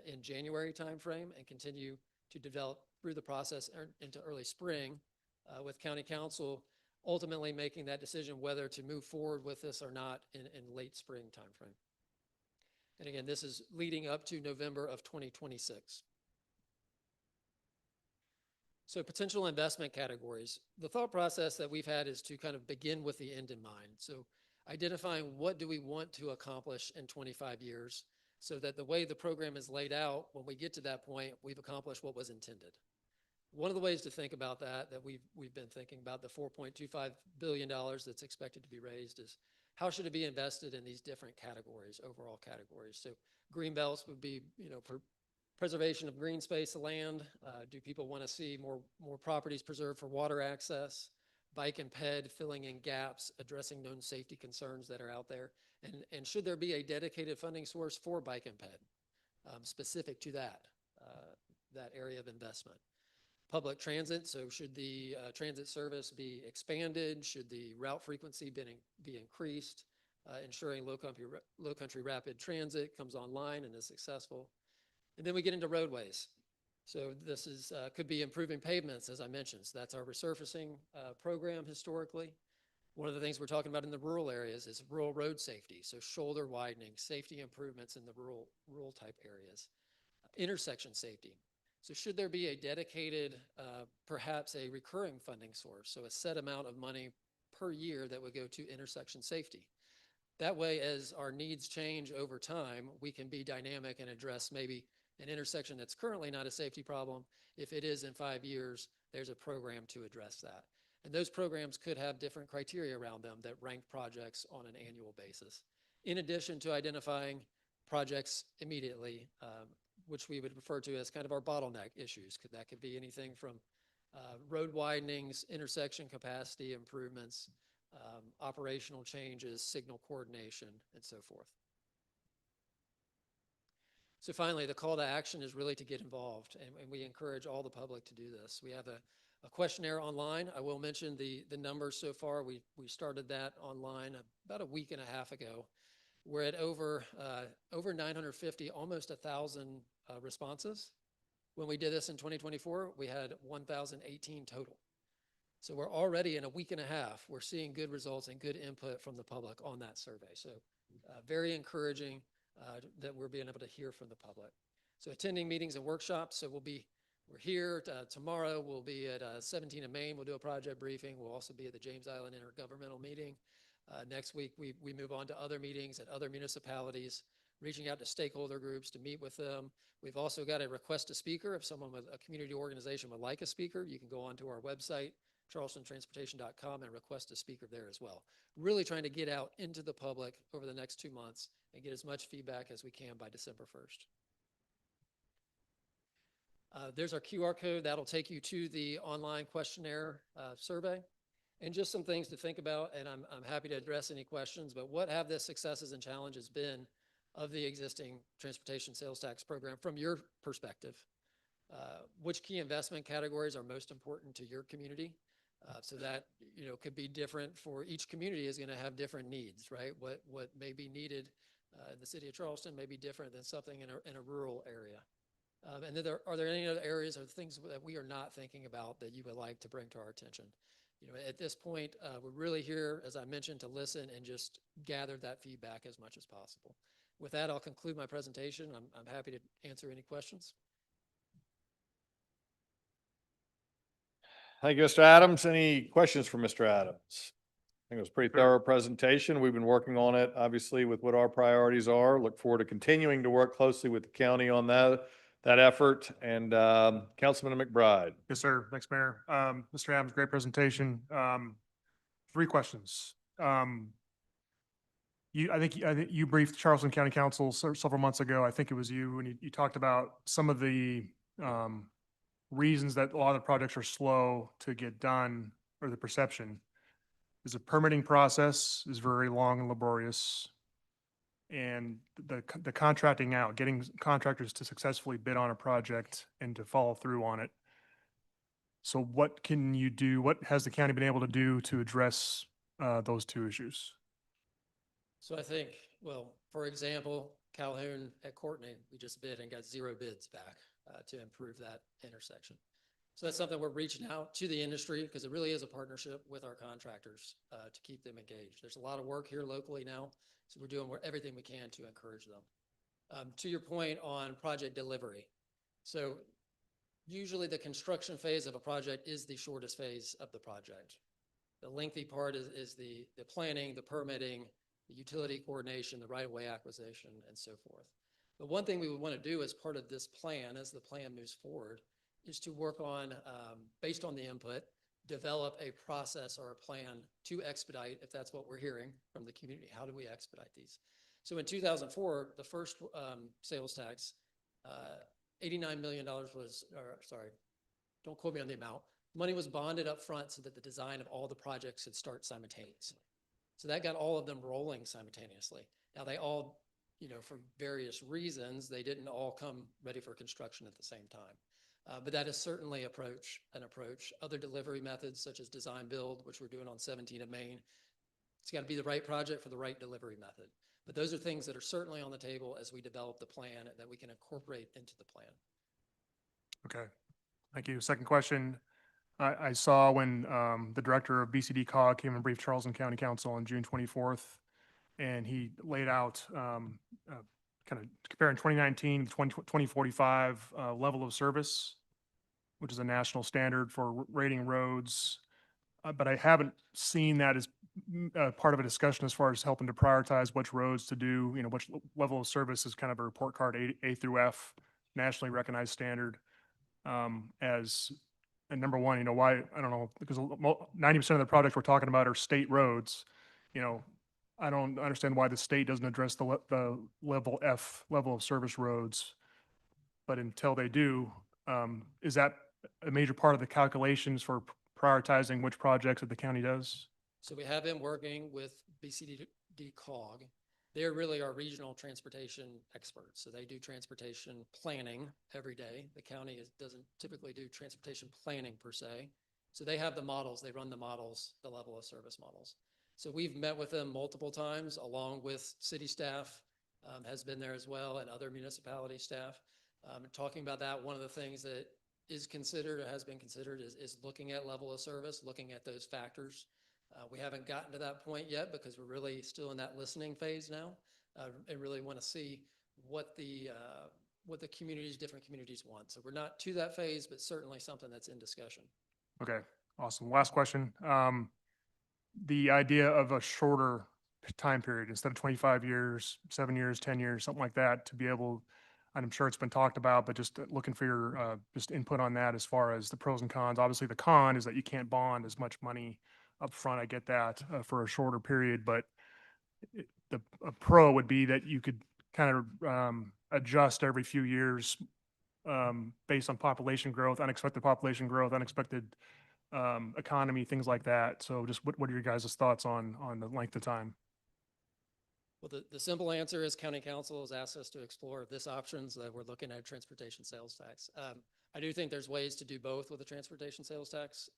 in January timeframe and continue to develop through the process into early spring with county council ultimately making that decision whether to move forward with this or not in late spring timeframe. And again, this is leading up to November of 2026. So potential investment categories. The thought process that we've had is to kind of begin with the end in mind. So identifying what do we want to accomplish in 25 years so that the way the program is laid out, when we get to that point, we've accomplished what was intended. One of the ways to think about that we've been thinking about the $4.25 billion that's expected to be raised is how should it be invested in these different categories, overall categories? So green belts would be, preservation of green space, land. Do people want to see more properties preserved for water access? Bike and ped, filling in gaps, addressing known safety concerns that are out there. And should there be a dedicated funding source for bike and ped specific to that area of investment? Public transit, so should the transit service be expanded? Should the route frequency be increased? Ensuring low country rapid transit comes online and is successful. And then we get into roadways. So this is could be improving pavements, as I mentioned. So that's our resurfacing program historically. One of the things we're talking about in the rural areas is rural road safety. So shoulder widening, safety improvements in the rural type areas. Intersection safety. So should there be a dedicated, perhaps a recurring funding source, so a set amount of money per year that would go to intersection safety? That way, as our needs change over time, we can be dynamic and address maybe an intersection that's currently not a safety problem. If it is in 5 years, there's a program to address that. And those programs could have different criteria around them that rank projects on an annual basis. In addition to identifying projects immediately, which we would refer to as kind of our bottleneck issues. That could be anything from road widenings, intersection capacity improvements, operational changes, signal coordination, and so forth. So finally, the call to action is really to get involved, and we encourage all the public to do this. We have a questionnaire online. I will mention the numbers so far. We started that online about a week and a half ago. We're at over 950, almost 1,000 responses. When we did this in 2024, we had 1,018 total. So we're already in a week and a half, we're seeing good results and good input from the public on that survey. So very encouraging that we're being able to hear from the public. So attending meetings and workshops. So we're here tomorrow. We'll be at 17 in Maine. We'll do a project briefing. We'll also be at the James Island Intergovernmental Meeting. Next week, we move on to other meetings at other municipalities, reaching out to stakeholder groups to meet with them. We've also got a request a speaker. If someone with a community organization would like a speaker, you can go onto our website, charlestontransportation.com, and request a speaker there as well. Really trying to get out into the public over the next 2 months and get as much feedback as we can by December 1st. There's our QR code. That'll take you to the online questionnaire survey. And just some things to think about, and I'm happy to address any questions, but what have the successes and challenges been of the existing transportation sales tax program from your perspective? Which key investment categories are most important to your community? So that, could be different for each community is going to have different needs, right? What may be needed in the city of Charleston may be different than something in a rural area. And then are there any other areas or things that we are not thinking about that you would like to bring to our attention? At this point, we're really here, as I mentioned, to listen and just gather that feedback as much as possible. With that, I'll conclude my presentation. I'm happy to answer any questions.
Thank you, Mr. Adams. Any questions for Mr. Adams? I think it was a pretty thorough presentation. We've been working on it, obviously, with what our priorities are. Look forward to continuing to work closely with the county on that effort. And Councilman McBride.
Yes, sir. Thanks, Mayor. Mr. Adams, great presentation. 3 questions. I think you briefed Charleston County Council several months ago. I think it was you, and you talked about some of the reasons that a lot of the projects are slow to get done, or the perception is the permitting process is very long and laborious. And the contracting out, getting contractors to successfully bid on a project and to follow through on it. So what can you do? What has the county been able to do to address those 2 issues?
So I think, well, for example, Calhoun at Courtney, we just bid and got 0 bids back to improve that intersection. So that's something we're reaching out to the industry, because it really is a partnership with our contractors to keep them engaged. There's a lot of work here locally now, so we're doing everything we can to encourage them. To your point on project delivery. So usually the construction phase of a project is the shortest phase of the project. The lengthy part is the planning, the permitting, the utility coordination, the right-of-way acquisition, and so forth. But one thing we would want to do as part of this plan, as the plan moves forward, is to work on, based on the input, develop a process or a plan to expedite, if that's what we're hearing from the community. How do we expedite these? So in 2004, the first sales tax, $89 million was, sorry, don't quote me on the amount. Money was bonded up front so that the design of all the projects could start simultaneously. So that got all of them rolling simultaneously. Now they all, for various reasons, they didn't all come ready for construction at the same time. But that is certainly an approach. Other delivery methods such as design build, which we're doing on 17 of Main. It's got to be the right project for the right delivery method. But those are things that are certainly on the table as we develop the plan that we can incorporate into the plan.
Okay, thank you. Second question. I saw when the director of BCD COG came and briefed Charleston County Council on June 24th, and he laid out kind of comparing 2019 to 2045 level of service, which is a national standard for rating roads. But I haven't seen that as part of a discussion as far as helping to prioritize which roads to do, which level of service is kind of a report card A through F, nationally recognized standard. And number one, why, I don't know, because 90% of the projects we're talking about are state roads. I don't understand why the state doesn't address the level F, level of service roads. But until they do, is that a major part of the calculations for prioritizing which projects that the county does?
So we have been working with BCD COG. They're really our regional transportation experts. So they do transportation planning every day. The county doesn't typically do transportation planning per se. So they have the models, they run the models, the level of service models. So we've met with them multiple times, along with city staff has been there as well, and other municipality staff. Talking about that, one of the things that is considered, or has been considered, is looking at level of service, looking at those factors. We haven't gotten to that point yet because we're really still in that listening phase now, and really want to see what the different communities want. So we're not to that phase, but certainly something that's in discussion. Okay,
awesome. Last question. The idea of a shorter time period instead of 25 years, 7 years, 10 years, something like that, to be able, and I'm sure it's been talked about, but just looking for your just input on that as far as the pros and cons. Obviously, the con is that you can't bond as much money up front. I get that for a shorter period, but a pro would be that you could kind of adjust every few years based on population growth, unexpected economy, things like that. So just what are your guys' thoughts on the length of time?
Well, the simple answer is County Council has asked us to explore this option, so that we're looking at transportation sales tax. I do think there's ways to do both with a transportation sales tax.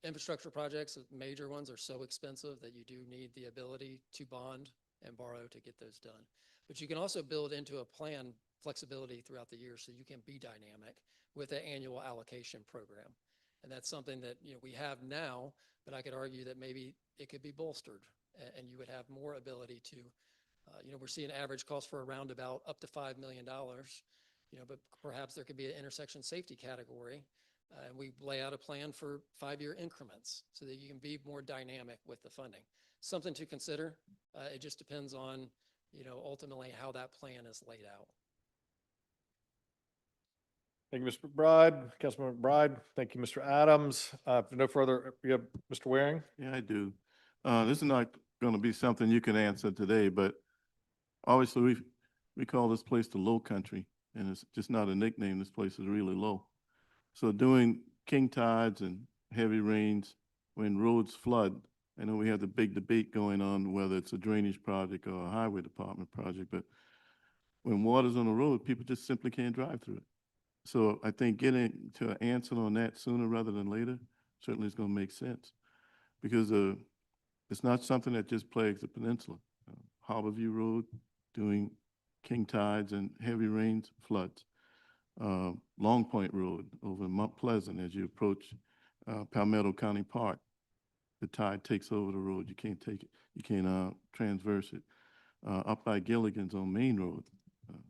Infrastructure projects, major ones, are so expensive that you do need the ability to bond and borrow to get those done. But you can also build into a plan flexibility throughout the year so you can be dynamic with an annual allocation program. And that's something that, we have now, but I could argue that maybe it could be bolstered and you would have more ability to, we're seeing average cost for a roundabout up to $5 million, but perhaps there could be an intersection safety category. And we lay out a plan for 5-year increments so that you can be more dynamic with the funding. Something to consider. It just depends on, ultimately how that plan is laid out.
Thank you, Mr. McBride. Councilman McBride. Thank you, Mr. Adams. If no further, you have Mr. Waring?
Yeah, I do. This is not going to be something you can answer today, but obviously we call this place the Low Country, and it's just not a nickname. This place is really low. So during king tides and heavy rains, when roads flood, I know we have the big debate going on whether it's a drainage project or a highway department project, but when water's on the road, people just simply can't drive through it. So I think getting to an answer on that sooner rather than later certainly is going to make sense, because it's not something that just plagues the peninsula. Harborview Road, doing king tides and heavy rains, floods. Long Point Road over in Mount Pleasant as you approach Palmetto County Park. The tide takes over the road. You can't take it. You can't transverse it. Up by Gilligan's on Main Road,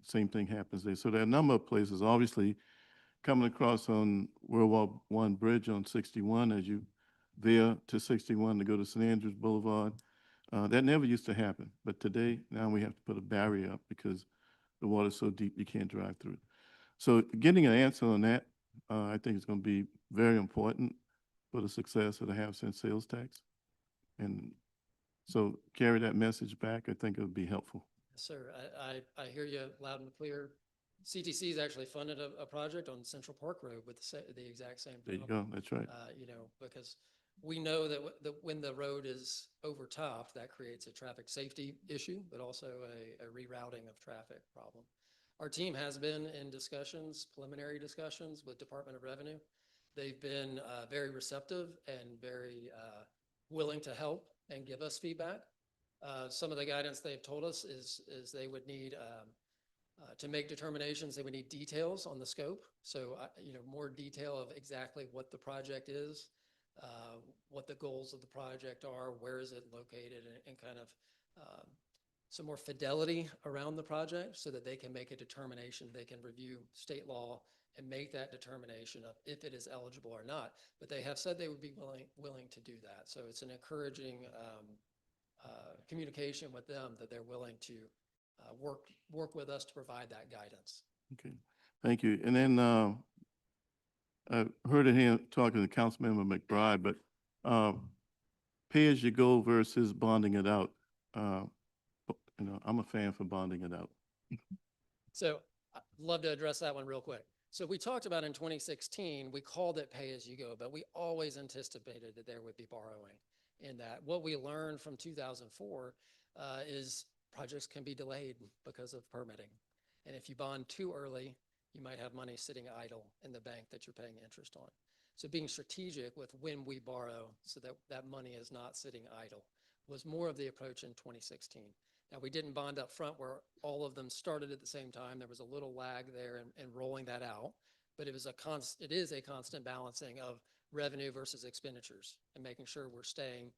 same thing happens there. So there are a number of places. Obviously, coming across on World War I Bridge on 61 as you veer to 61 to go to St. Andrews Boulevard. That never used to happen. But today, now we have to put a barrier up because the water's so deep you can't drive through it. So getting an answer on that, I think is going to be very important for the success of the half-cent sales tax. And so carry that message back. I think it would be helpful.
Yes, sir. I hear you loud and clear. CTC has actually funded a project on Central Park Road with the exact same
There you
problem.
go. That's right.
Because we know that when the road is overtopped, that creates a traffic safety issue, but also a rerouting of traffic problem. Our team has been in discussions, preliminary discussions with Department of Revenue. They've been very receptive and very willing to help and give us feedback. Some of the guidance they've told us is they would need to make determinations, they would need details on the scope. So, more detail of exactly what the project is, what the goals of the project are, where is it located, and kind of some more fidelity around the project so that they can make a determination. They can review state law and make that determination of if it is eligible or not. But they have said they would be willing to do that. So it's an encouraging communication with them that they're willing to work with us to provide that guidance.
Okay, thank you. And then I heard it here talking to Councilmember McBride, but pay as you go versus bonding it out. I'm a fan for bonding it out.
So I'd love to address that one real quick. So we talked about in 2016, we called it pay as you go, but we always anticipated that there would be borrowing in that. What we learned from 2004 is projects can be delayed because of permitting. And if you bond too early, you might have money sitting idle in the bank that you're paying interest on. So being strategic with when we borrow so that that money is not sitting idle was more of the approach in 2016. Now, we didn't bond up front where all of them started at the same time. There was a little lag there in rolling that out, but it is a constant balancing of revenue versus expenditures and making sure we're staying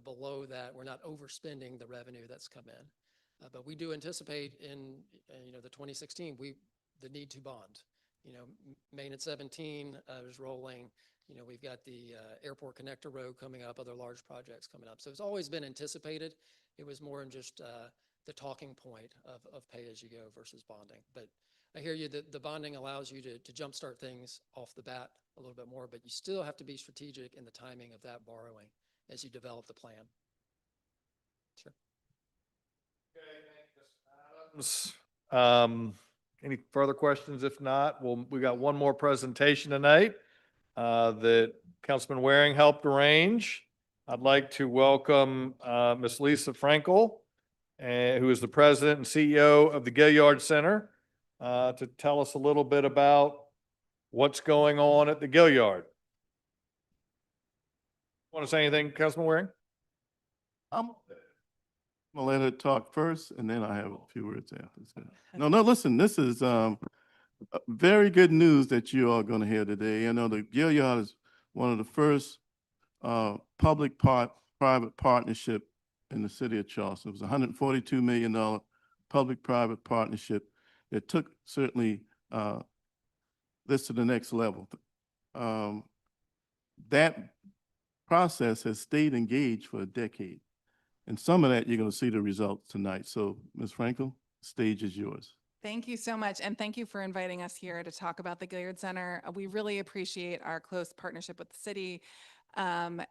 below that. We're not overspending the revenue that's come in. But we do anticipate in the 2016, the need to bond. Main at 17 is rolling. We've got the airport connector road coming up, other large projects coming up. So it's always been anticipated. It was more in just the talking point of pay as you go versus bonding. But I hear you that the bonding allows you to jumpstart things off the bat a little bit more, but you still have to be strategic in the timing of that borrowing as you develop the plan. Sure.
Any further questions? If not, we got one more presentation tonight that Councilman Waring helped arrange. I'd like to welcome Ms. Lisa Frankel, who is the president and CEO of the Gilliard Center, to tell us a little bit about what's going on at the Gilliard. Want to say anything, Councilman Waring?
I'm gonna let her talk first, and then I have a few words after. So- No, no, listen, this is very good news that you are gonna hear today. I know the Gilliard is one of the first public-private partnership in the city of Charleston. It was a $142 million public-private partnership that took certainly this to the next level. That process has stayed engaged for a decade. And some of that, you're going to see the results tonight. So, Ms. Frankel, stage is yours.
Thank you so much, and thank you for inviting us here to talk about the Gilliard Center. We really appreciate our close partnership with the city. I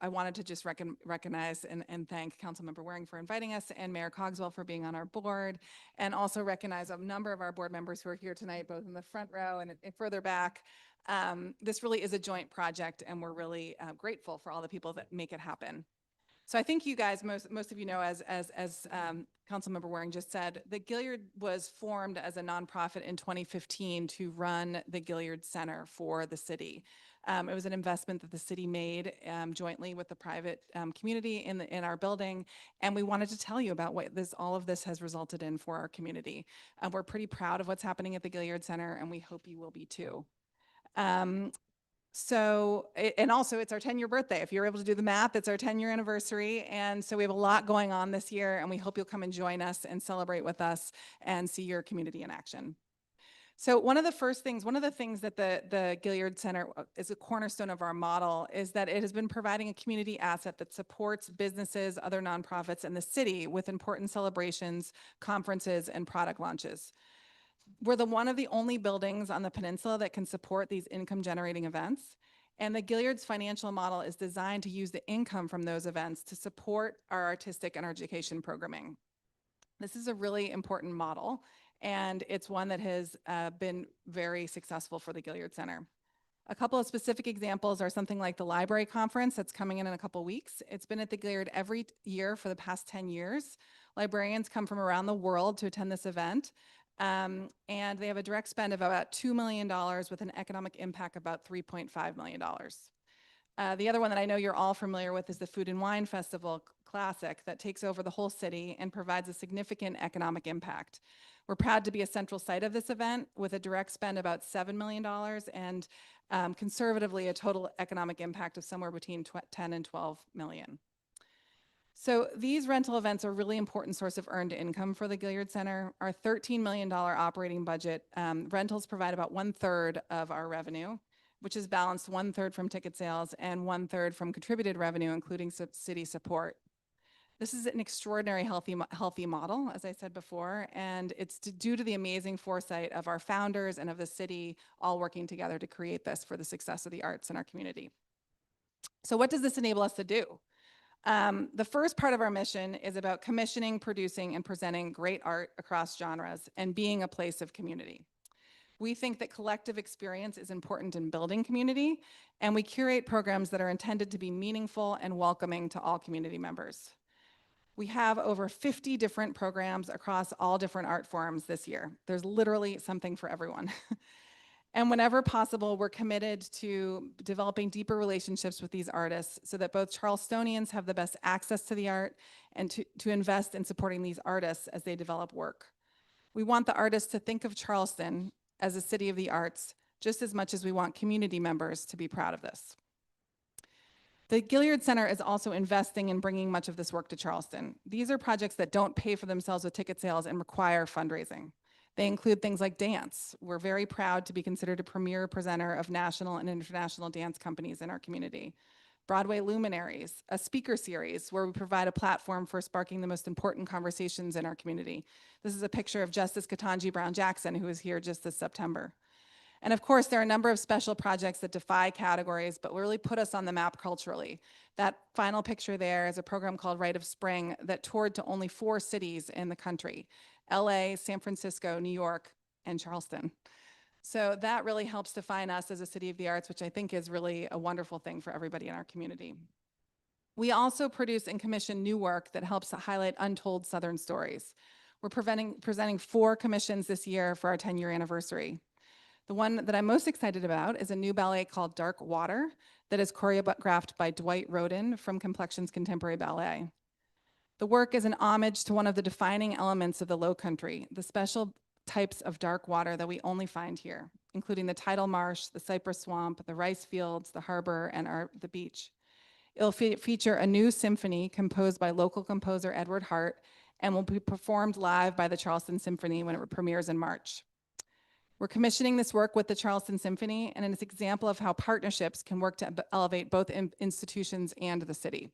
wanted to just recognize and thank Councilmember Waring for inviting us and Mayor Cogswell for being on our board, and also recognize a number of our board members who are here tonight, both in the front row and further back. This really is a joint project, and we're really grateful for all the people that make it happen. So I think you guys, most of you know, as Councilmember Waring just said, the Gilliard was formed as a nonprofit in 2015 to run the Gilliard Center for the city. It was an investment that the city made jointly with the private community in our building, and we wanted to tell you about what all of this has resulted in for our community. We're pretty proud of what's happening at the Gilliard Center, and we hope you will be too. And also it's our 10-year birthday. If you're able to do the math, it's our 10-year anniversary. And so we have a lot going on this year, and we hope you'll come and join us and celebrate with us and see your community in action. So one of the things that the Gilliard Center is a cornerstone of our model is that it has been providing a community asset that supports businesses, other nonprofits, and the city with important celebrations, conferences, and product launches. We're one of the only buildings on the peninsula that can support these income-generating events. And the Gilliard's financial model is designed to use the income from those events to support our artistic and education programming. This is a really important model, and it's one that has been very successful for the Gilliard Center. A couple of specific examples are something like the library conference that's coming in a couple weeks. It's been at the Gilliard every year for the past 10 years. Librarians come from around the world to attend this event. And they have a direct spend of about $2 million with an economic impact about $3.5 million. The other one that I know you're all familiar with is the Food and Wine Festival Classic that takes over the whole city and provides a significant economic impact. We're proud to be a central site of this event with a direct spend about $7 million and conservatively a total economic impact of somewhere between 10 and 12 million. So these rental events are a really important source of earned income for the Gilliard Center. Our $13 million operating budget, rentals provide about 1/3 of our revenue, which is balanced 1/3 from ticket sales and 1/3 from contributed revenue, including city support. This is an extraordinary healthy model, as I said before, and it's due to the amazing foresight of our founders and of the city all working together to create this for the success of the arts in our community. So what does this enable us to do? The first part of our mission is about commissioning, producing, and presenting great art across genres and being a place of community. We think that collective experience is important in building community, and we curate programs that are intended to be meaningful and welcoming to all community members. We have over 50 different programs across all different art forms this year. There's literally something for everyone. And whenever possible, we're committed to developing deeper relationships with these artists so that both Charlestonians have the best access to the art and to invest in supporting these artists as they develop work. We want the artists to think of Charleston as a city of the arts just as much as we want community members to be proud of this. The Gilliard Center is also investing in bringing much of this work to Charleston. These are projects that don't pay for themselves with ticket sales and require fundraising. They include things like dance. We're very proud to be considered a premier presenter of national and international dance companies in our community. Broadway luminaries, a speaker series where we provide a platform for sparking the most important conversations in our community. This is a picture of Justice Ketanji Brown Jackson, who was here just this September. And of course, there are a number of special projects that defy categories, but really put us on the map culturally. That final picture there is a program called Rite of Spring that toured to only 4 cities in the country: LA, San Francisco, New York, and Charleston. So that really helps define us as a city of the arts, which I think is really a wonderful thing for everybody in our community. We also produce and commission new work that helps to highlight untold Southern stories. We're presenting 4 commissions this year for our 10-year anniversary. The one that I'm most excited about is a new ballet called Dark Water that is choreographed by Dwight Roden from Complexions Contemporary Ballet. The work is an homage to one of the defining elements of the Low Country, the special types of dark water that we only find here, including the tidal marsh, the cypress swamp, the rice fields, the harbor, and the beach. It'll feature a new symphony composed by local composer Edward Hart and will be performed live by the Charleston Symphony when it premieres in March. We're commissioning this work with the Charleston Symphony, and it's an example of how partnerships can work to elevate both institutions and the city.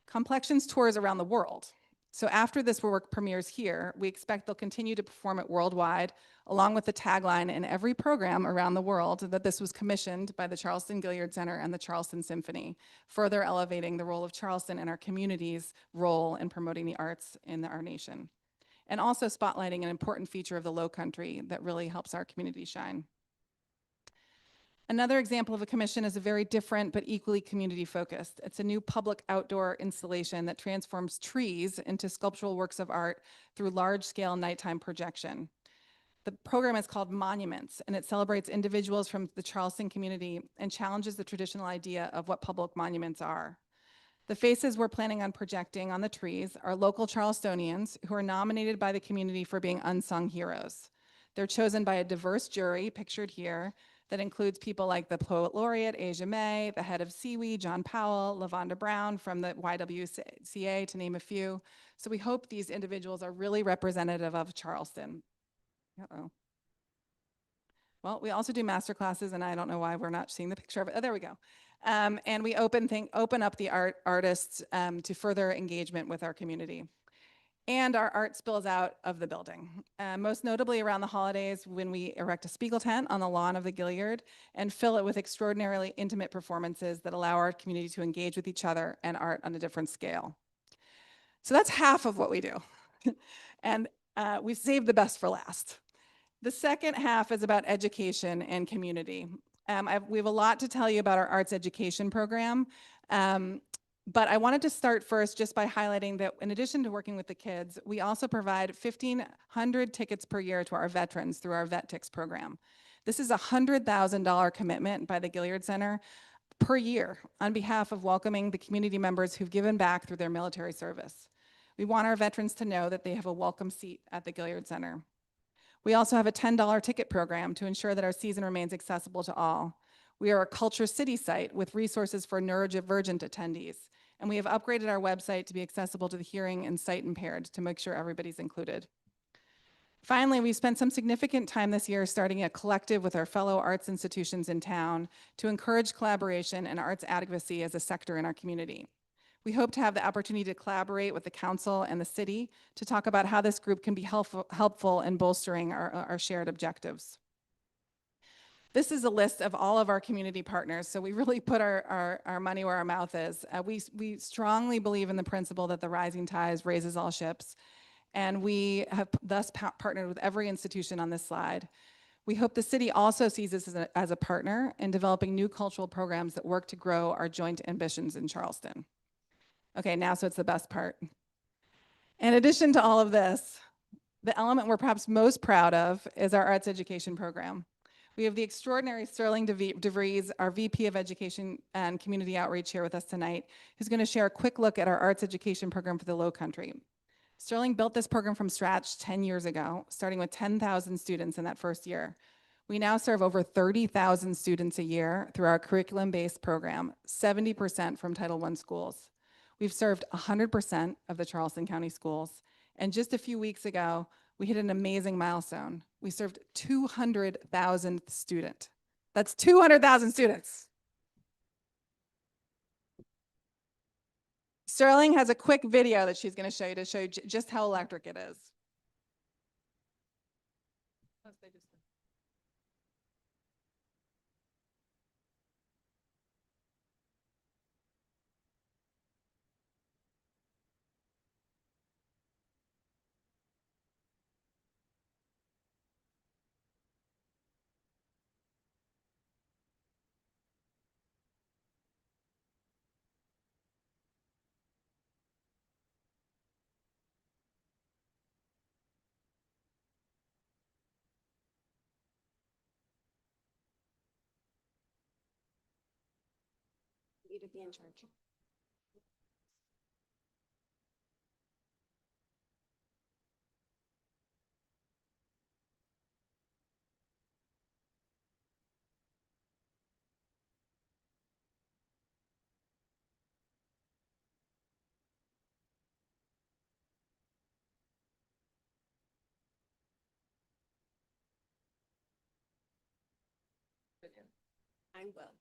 Complexions tours around the world. So after this work premieres here, we expect they'll continue to perform it worldwide, along with the tagline in every program around the world that this was commissioned by the Charleston Gilliard Center and the Charleston Symphony, further elevating the role of Charleston and our community's role in promoting the arts in our nation, and also spotlighting an important feature of the Low Country that really helps our community shine. Another example of a commission is a very different but equally community focused. It's a new public outdoor installation that transforms trees into sculptural works of art through large-scale nighttime projection. The program is called Monuments, and it celebrates individuals from the Charleston community and challenges the traditional idea of what public monuments are. The faces we're planning on projecting on the trees are local Charlestonians who are nominated by the community for being unsung heroes. They're chosen by a diverse jury, pictured here, that includes people like the Poet Laureate, Asia May, the head of Seaweed, John Powell, LaVonda Brown from the YWCA, to name a few. So we hope these individuals are really representative of Charleston. Uh-oh. Well, we also do master classes, and I don't know why we're not seeing the picture of it. Oh, there we go. And we open up the artists to further engagement with our community. And our art spills out of the building, most notably around the holidays when we erect a Spiegel tent on the lawn of the Gilliard and fill it with extraordinarily intimate performances that allow our community to engage with each other and art on a different scale. So that's half of what we do. And we've saved the best for last. The second half is about education and community. We have a lot to tell you about our arts education program. But I wanted to start first just by highlighting that in addition to working with the kids, we also provide 1,500 tickets per year to our veterans through our Vet Tix program. This is a $100,000 commitment by the Gilliard Center per year on behalf of welcoming the community members who've given back through their military service. We want our veterans to know that they have a welcome seat at the Gilliard Center. We also have a $10 ticket program to ensure that our season remains accessible to all. We are a Culture City site with resources for neurodivergent attendees, and we have upgraded our website to be accessible to the hearing and sight impaired to make sure everybody's included. Finally, we've spent some significant time this year starting a collective with our fellow arts institutions in town to encourage collaboration and arts advocacy as a sector in our community. We hope to have the opportunity to collaborate with the council and the city to talk about how this group can be helpful in bolstering our shared objectives. This is a list of all of our community partners, so we really put our money where our mouth is. We strongly believe in the principle that the rising tide raises all ships, and we have thus partnered with every institution on this slide. We hope the city also sees us as a partner in developing new cultural programs that work to grow our joint ambitions in Charleston. Okay, now so it's the best part. In addition to all of this, the element we're perhaps most proud of is our arts education program. We have the extraordinary Sterling DeVries, our VP of Education and Community Outreach, here with us tonight, who's going to share a quick look at our arts education program for the Low Country. Sterling built this program from scratch 10 years ago, starting with 10,000 students in that first year. We now serve over 30,000 students a year through our curriculum-based program, 70% from Title I schools. We've served 100% of the Charleston County schools, and just a few weeks ago, we hit an amazing milestone. We served 200,000 students. That's 200,000 students. Sterling has a quick video that she's going to show you just how electric it is.
You to be in charge.
I will.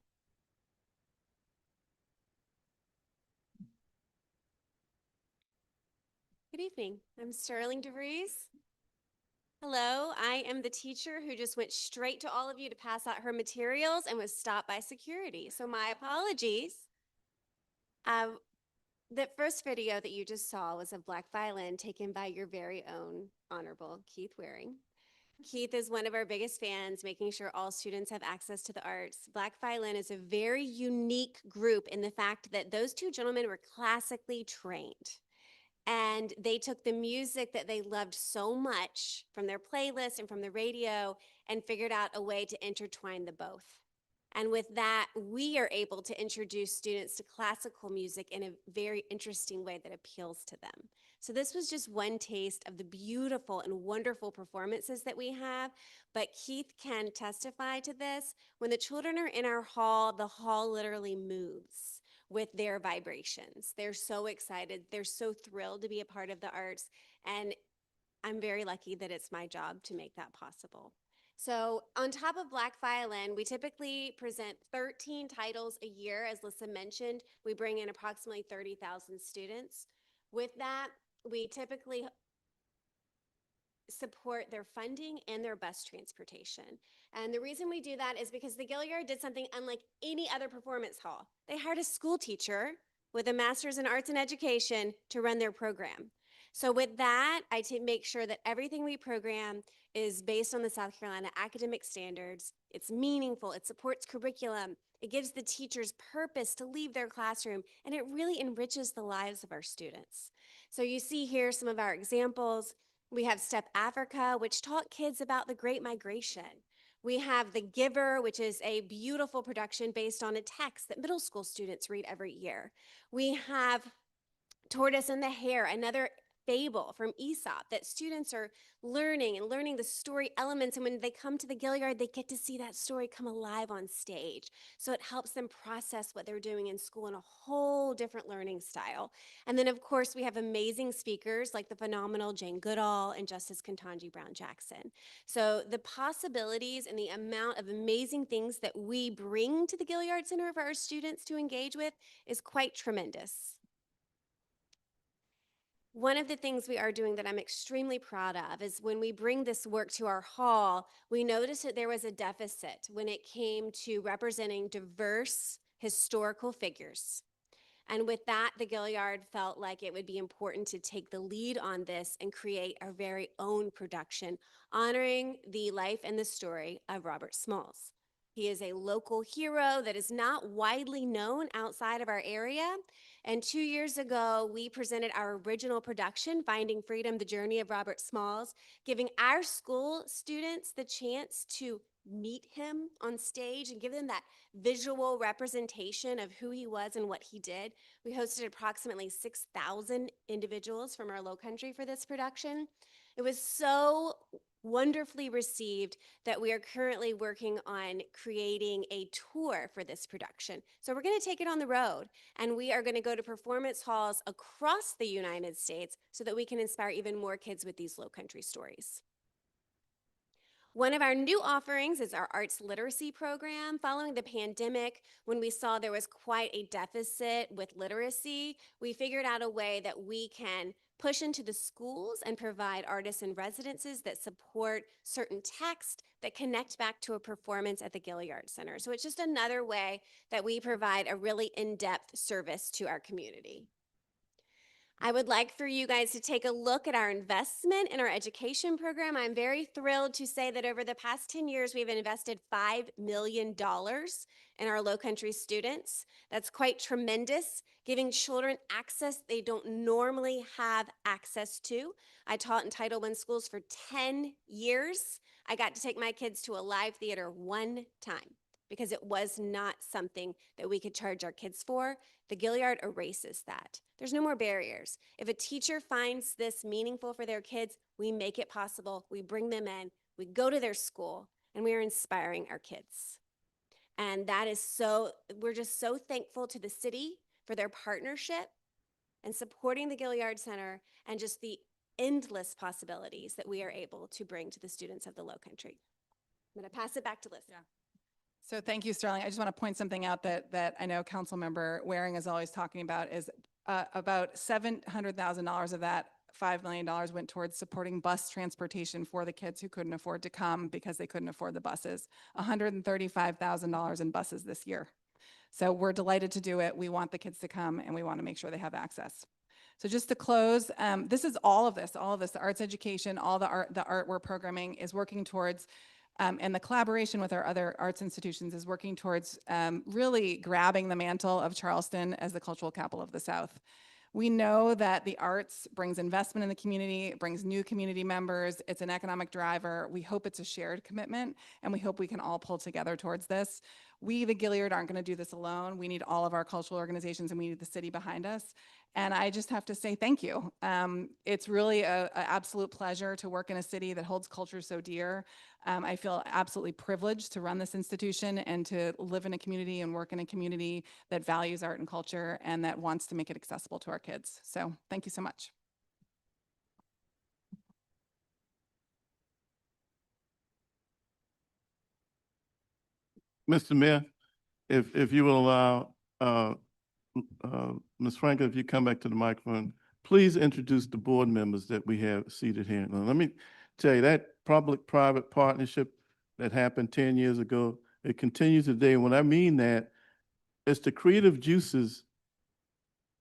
Good evening. I'm Sterling DeVries. Hello, I am the teacher who just went straight to all of you to pass out her materials and was stopped by security. So my apologies. The first video that you just saw was of Black Violin taken by your very own Honorable Keith Waring. Keith is one of our biggest fans, making sure all students have access to the arts. Black Violin is a very unique group in the fact that those two gentlemen were classically trained. And they took the music that they loved so much from their playlist and from the radio and figured out a way to intertwine the both. And with that, we are able to introduce students to classical music in a very interesting way that appeals to them. So this was just one taste of the beautiful and wonderful performances that we have, but Keith can testify to this. When the children are in our hall, the hall literally moves with their vibrations. They're so excited. They're so thrilled to be a part of the arts. And I'm very lucky that it's my job to make that possible. So on top of Black Violin, we typically present 13 titles a year. As Lissa mentioned, we bring in approximately 30,000 students. With that, we typically support their funding and their bus transportation. And the reason we do that is because the Gilliard did something unlike any other performance hall. They hired a school teacher with a master's in arts and education to run their program. So with that, I make sure that everything we program is based on the South Carolina academic standards. It's meaningful, it supports curriculum, it gives the teachers purpose to leave their classroom, and it really enriches the lives of our students. So you see here some of our examples. We have Step Africa, which taught kids about the Great Migration. We have The Giver, which is a beautiful production based on a text that middle school students read every year. We have Tortoise and the Hare, another fable from Aesop that students are learning the story elements. And when they come to the Gilliard, they get to see that story come alive on stage. So it helps them process what they're doing in school in a whole different learning style. And then, of course, we have amazing speakers like the phenomenal Jane Goodall and Justice Ketanji Brown Jackson. So the possibilities and the amount of amazing things that we bring to the Gilliard Center for our students to engage with is quite tremendous. One of the things we are doing that I'm extremely proud of is when we bring this work to our hall, we noticed that there was a deficit when it came to representing diverse historical figures. And with that, the Gilliard felt like it would be important to take the lead on this and create our very own production, honoring the life and the story of Robert Smalls. He is a local hero that is not widely known outside of our area. And 2 years ago, we presented our original production, Finding Freedom, The Journey of Robert Smalls, giving our school students the chance to meet him on stage and give them that visual representation of who he was and what he did. We hosted approximately 6,000 individuals from our Lowcountry for this production. It was so wonderfully received that we are currently working on creating a tour for this production. So we're going to take it on the road, and we are going to go to performance halls across the United States so that we can inspire even more kids with these Lowcountry stories. One of our new offerings is our arts literacy program. Following the pandemic, when we saw there was quite a deficit with literacy, we figured out a way that we can push into the schools and provide artists and residences that support certain text that connect back to a performance at the Gilliard Center. So it's just another way that we provide a really in-depth service to our community. I would like for you guys to take a look at our investment in our education program. I'm very thrilled to say that over the past 10 years, we've invested $5 million in our Lowcountry students. That's quite tremendous, giving children access they don't normally have access to. I taught in Title I schools for 10 years. I got to take my kids to a live theater one time because it was not something that we could charge our kids for. The Gilliard erases that. There's no more barriers. If a teacher finds this meaningful for their kids, we make it possible. We bring them in, we go to their school, and we are inspiring our kids. And that is we're just so thankful to the city for their partnership and supporting the Gilliard Center and just the endless possibilities that we are able to bring to the students of the Lowcountry. I'm going to pass it back to Liz.
Yeah. So thank you, Sterling. I just want to point something out that I know Councilmember Waring is always talking about is about $700,000 of that $5 million went towards supporting bus transportation for the kids who couldn't afford to come because they couldn't afford the buses. $135,000 in buses this year. So we're delighted to do it. We want the kids to come and we want to make sure they have access. So just to close, this is all of this, the arts education, all the art we're programming is working towards, and the collaboration with our other arts institutions is working towards really grabbing the mantle of Charleston as the cultural capital of the South. We know that the arts brings investment in the community, it brings new community members, it's an economic driver. We hope it's a shared commitment, and we hope we can all pull together towards this. We, the Gilead, aren't going to do this alone. We need all of our cultural organizations, and we need the city behind us. And I just have to say thank you. It's really an absolute pleasure to work in a city that holds culture so dear. I feel absolutely privileged to run this institution and to live in a community and work in a community that values art and culture and that wants to make it accessible to our kids. So thank you so much.
Mr. Mayor, if you will allow, Ms. Franklin, if you come back to the microphone, please introduce the board members that we have seated here. Now, let me tell you, that public-private partnership that happened 10 years ago, it continues today. When I mean that, it's the creative juices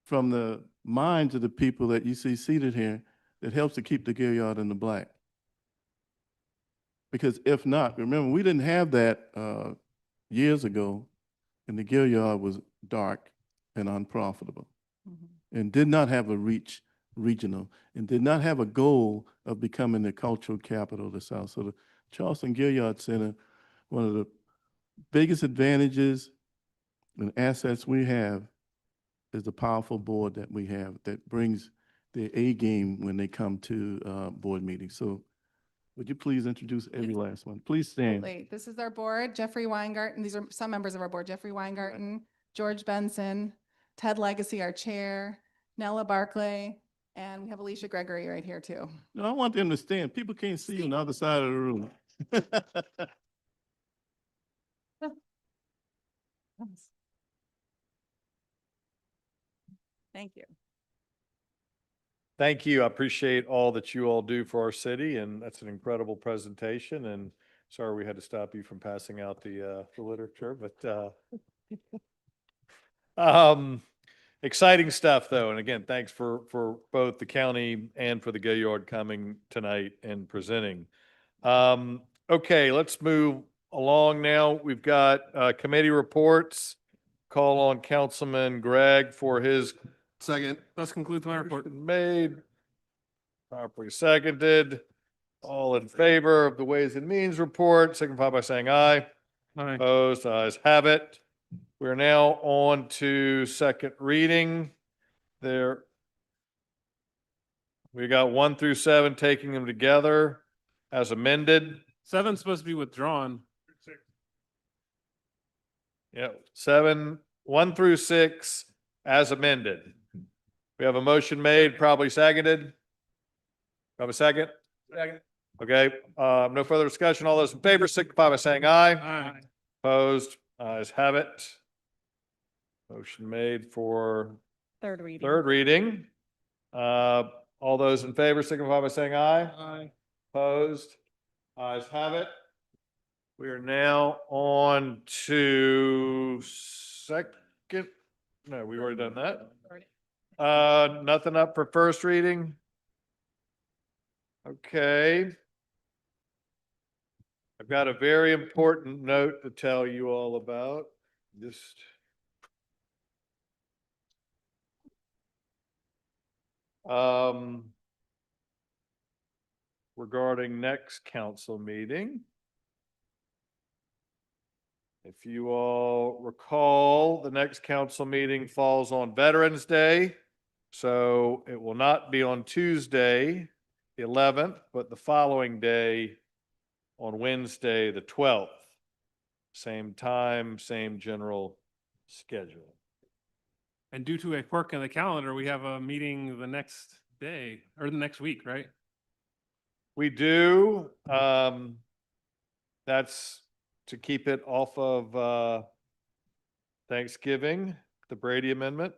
from the minds of the people that you see seated here that helps to keep the Gilead in the black. Because if not, remember, we didn't have that years ago, and the Gilead was dark and unprofitable, and did not have a reach regional, and did not have a goal of becoming the cultural capital of the South. So the Charleston Gilead Center, one of the biggest advantages and assets we have is the powerful board that we have that brings their A game when they come to board meetings. So would you please introduce every last one? Please stand.
Absolutely. This is our board, Jeffrey Weingarten. These are some members of our board, Jeffrey Weingarten, George Benson, Ted Legacy, our chair, Nella Barclay, and we have Alicia Gregory right here too.
No, I want them to stand. People can't see you on the other side of the room.
Thank you.
Thank you. I appreciate all that you all do for our city, and that's an incredible presentation. And sorry we had to stop you from passing out the literature, but exciting stuff though. And again, thanks for both the county and for the Gilead coming tonight and presenting. Okay, let's move along now. We've got committee reports. Call on Councilman Gregg for his
Second. That concludes my report.
made, properly seconded. All in favor of the Ways and Means report, signify by saying aye.
Aye.
Opposed, ayes have it. We're now on to second reading. There, we got 1 through 7, taking them together as amended.
7's supposed to be withdrawn.
Yeah, 1 through 6 as amended. We have a motion made, probably seconded. Have a second? Second. Okay, no further discussion. All those in favor signify by saying aye.
Aye.
Opposed, ayes have it. Motion made for
Third reading.
third reading. All those in favor signify by saying aye.
Aye.
Opposed, ayes have it. We are now on to second, no, we've already done that. Nothing up for first reading. Okay. I've got a very important note to tell you all about. Just regarding next council meeting. If you all recall, the next council meeting falls on Veterans Day. So it will not be on Tuesday, the 11th, but the following day on Wednesday, the 12th. Same time, same general schedule.
And due to a quirk in the calendar, we have a meeting the next day or the next week, right?
We do. That's to keep it off of Thanksgiving, the Brady Amendment.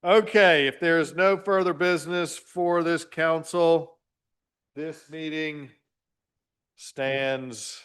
Okay, if there's no further business for this council, this meeting stands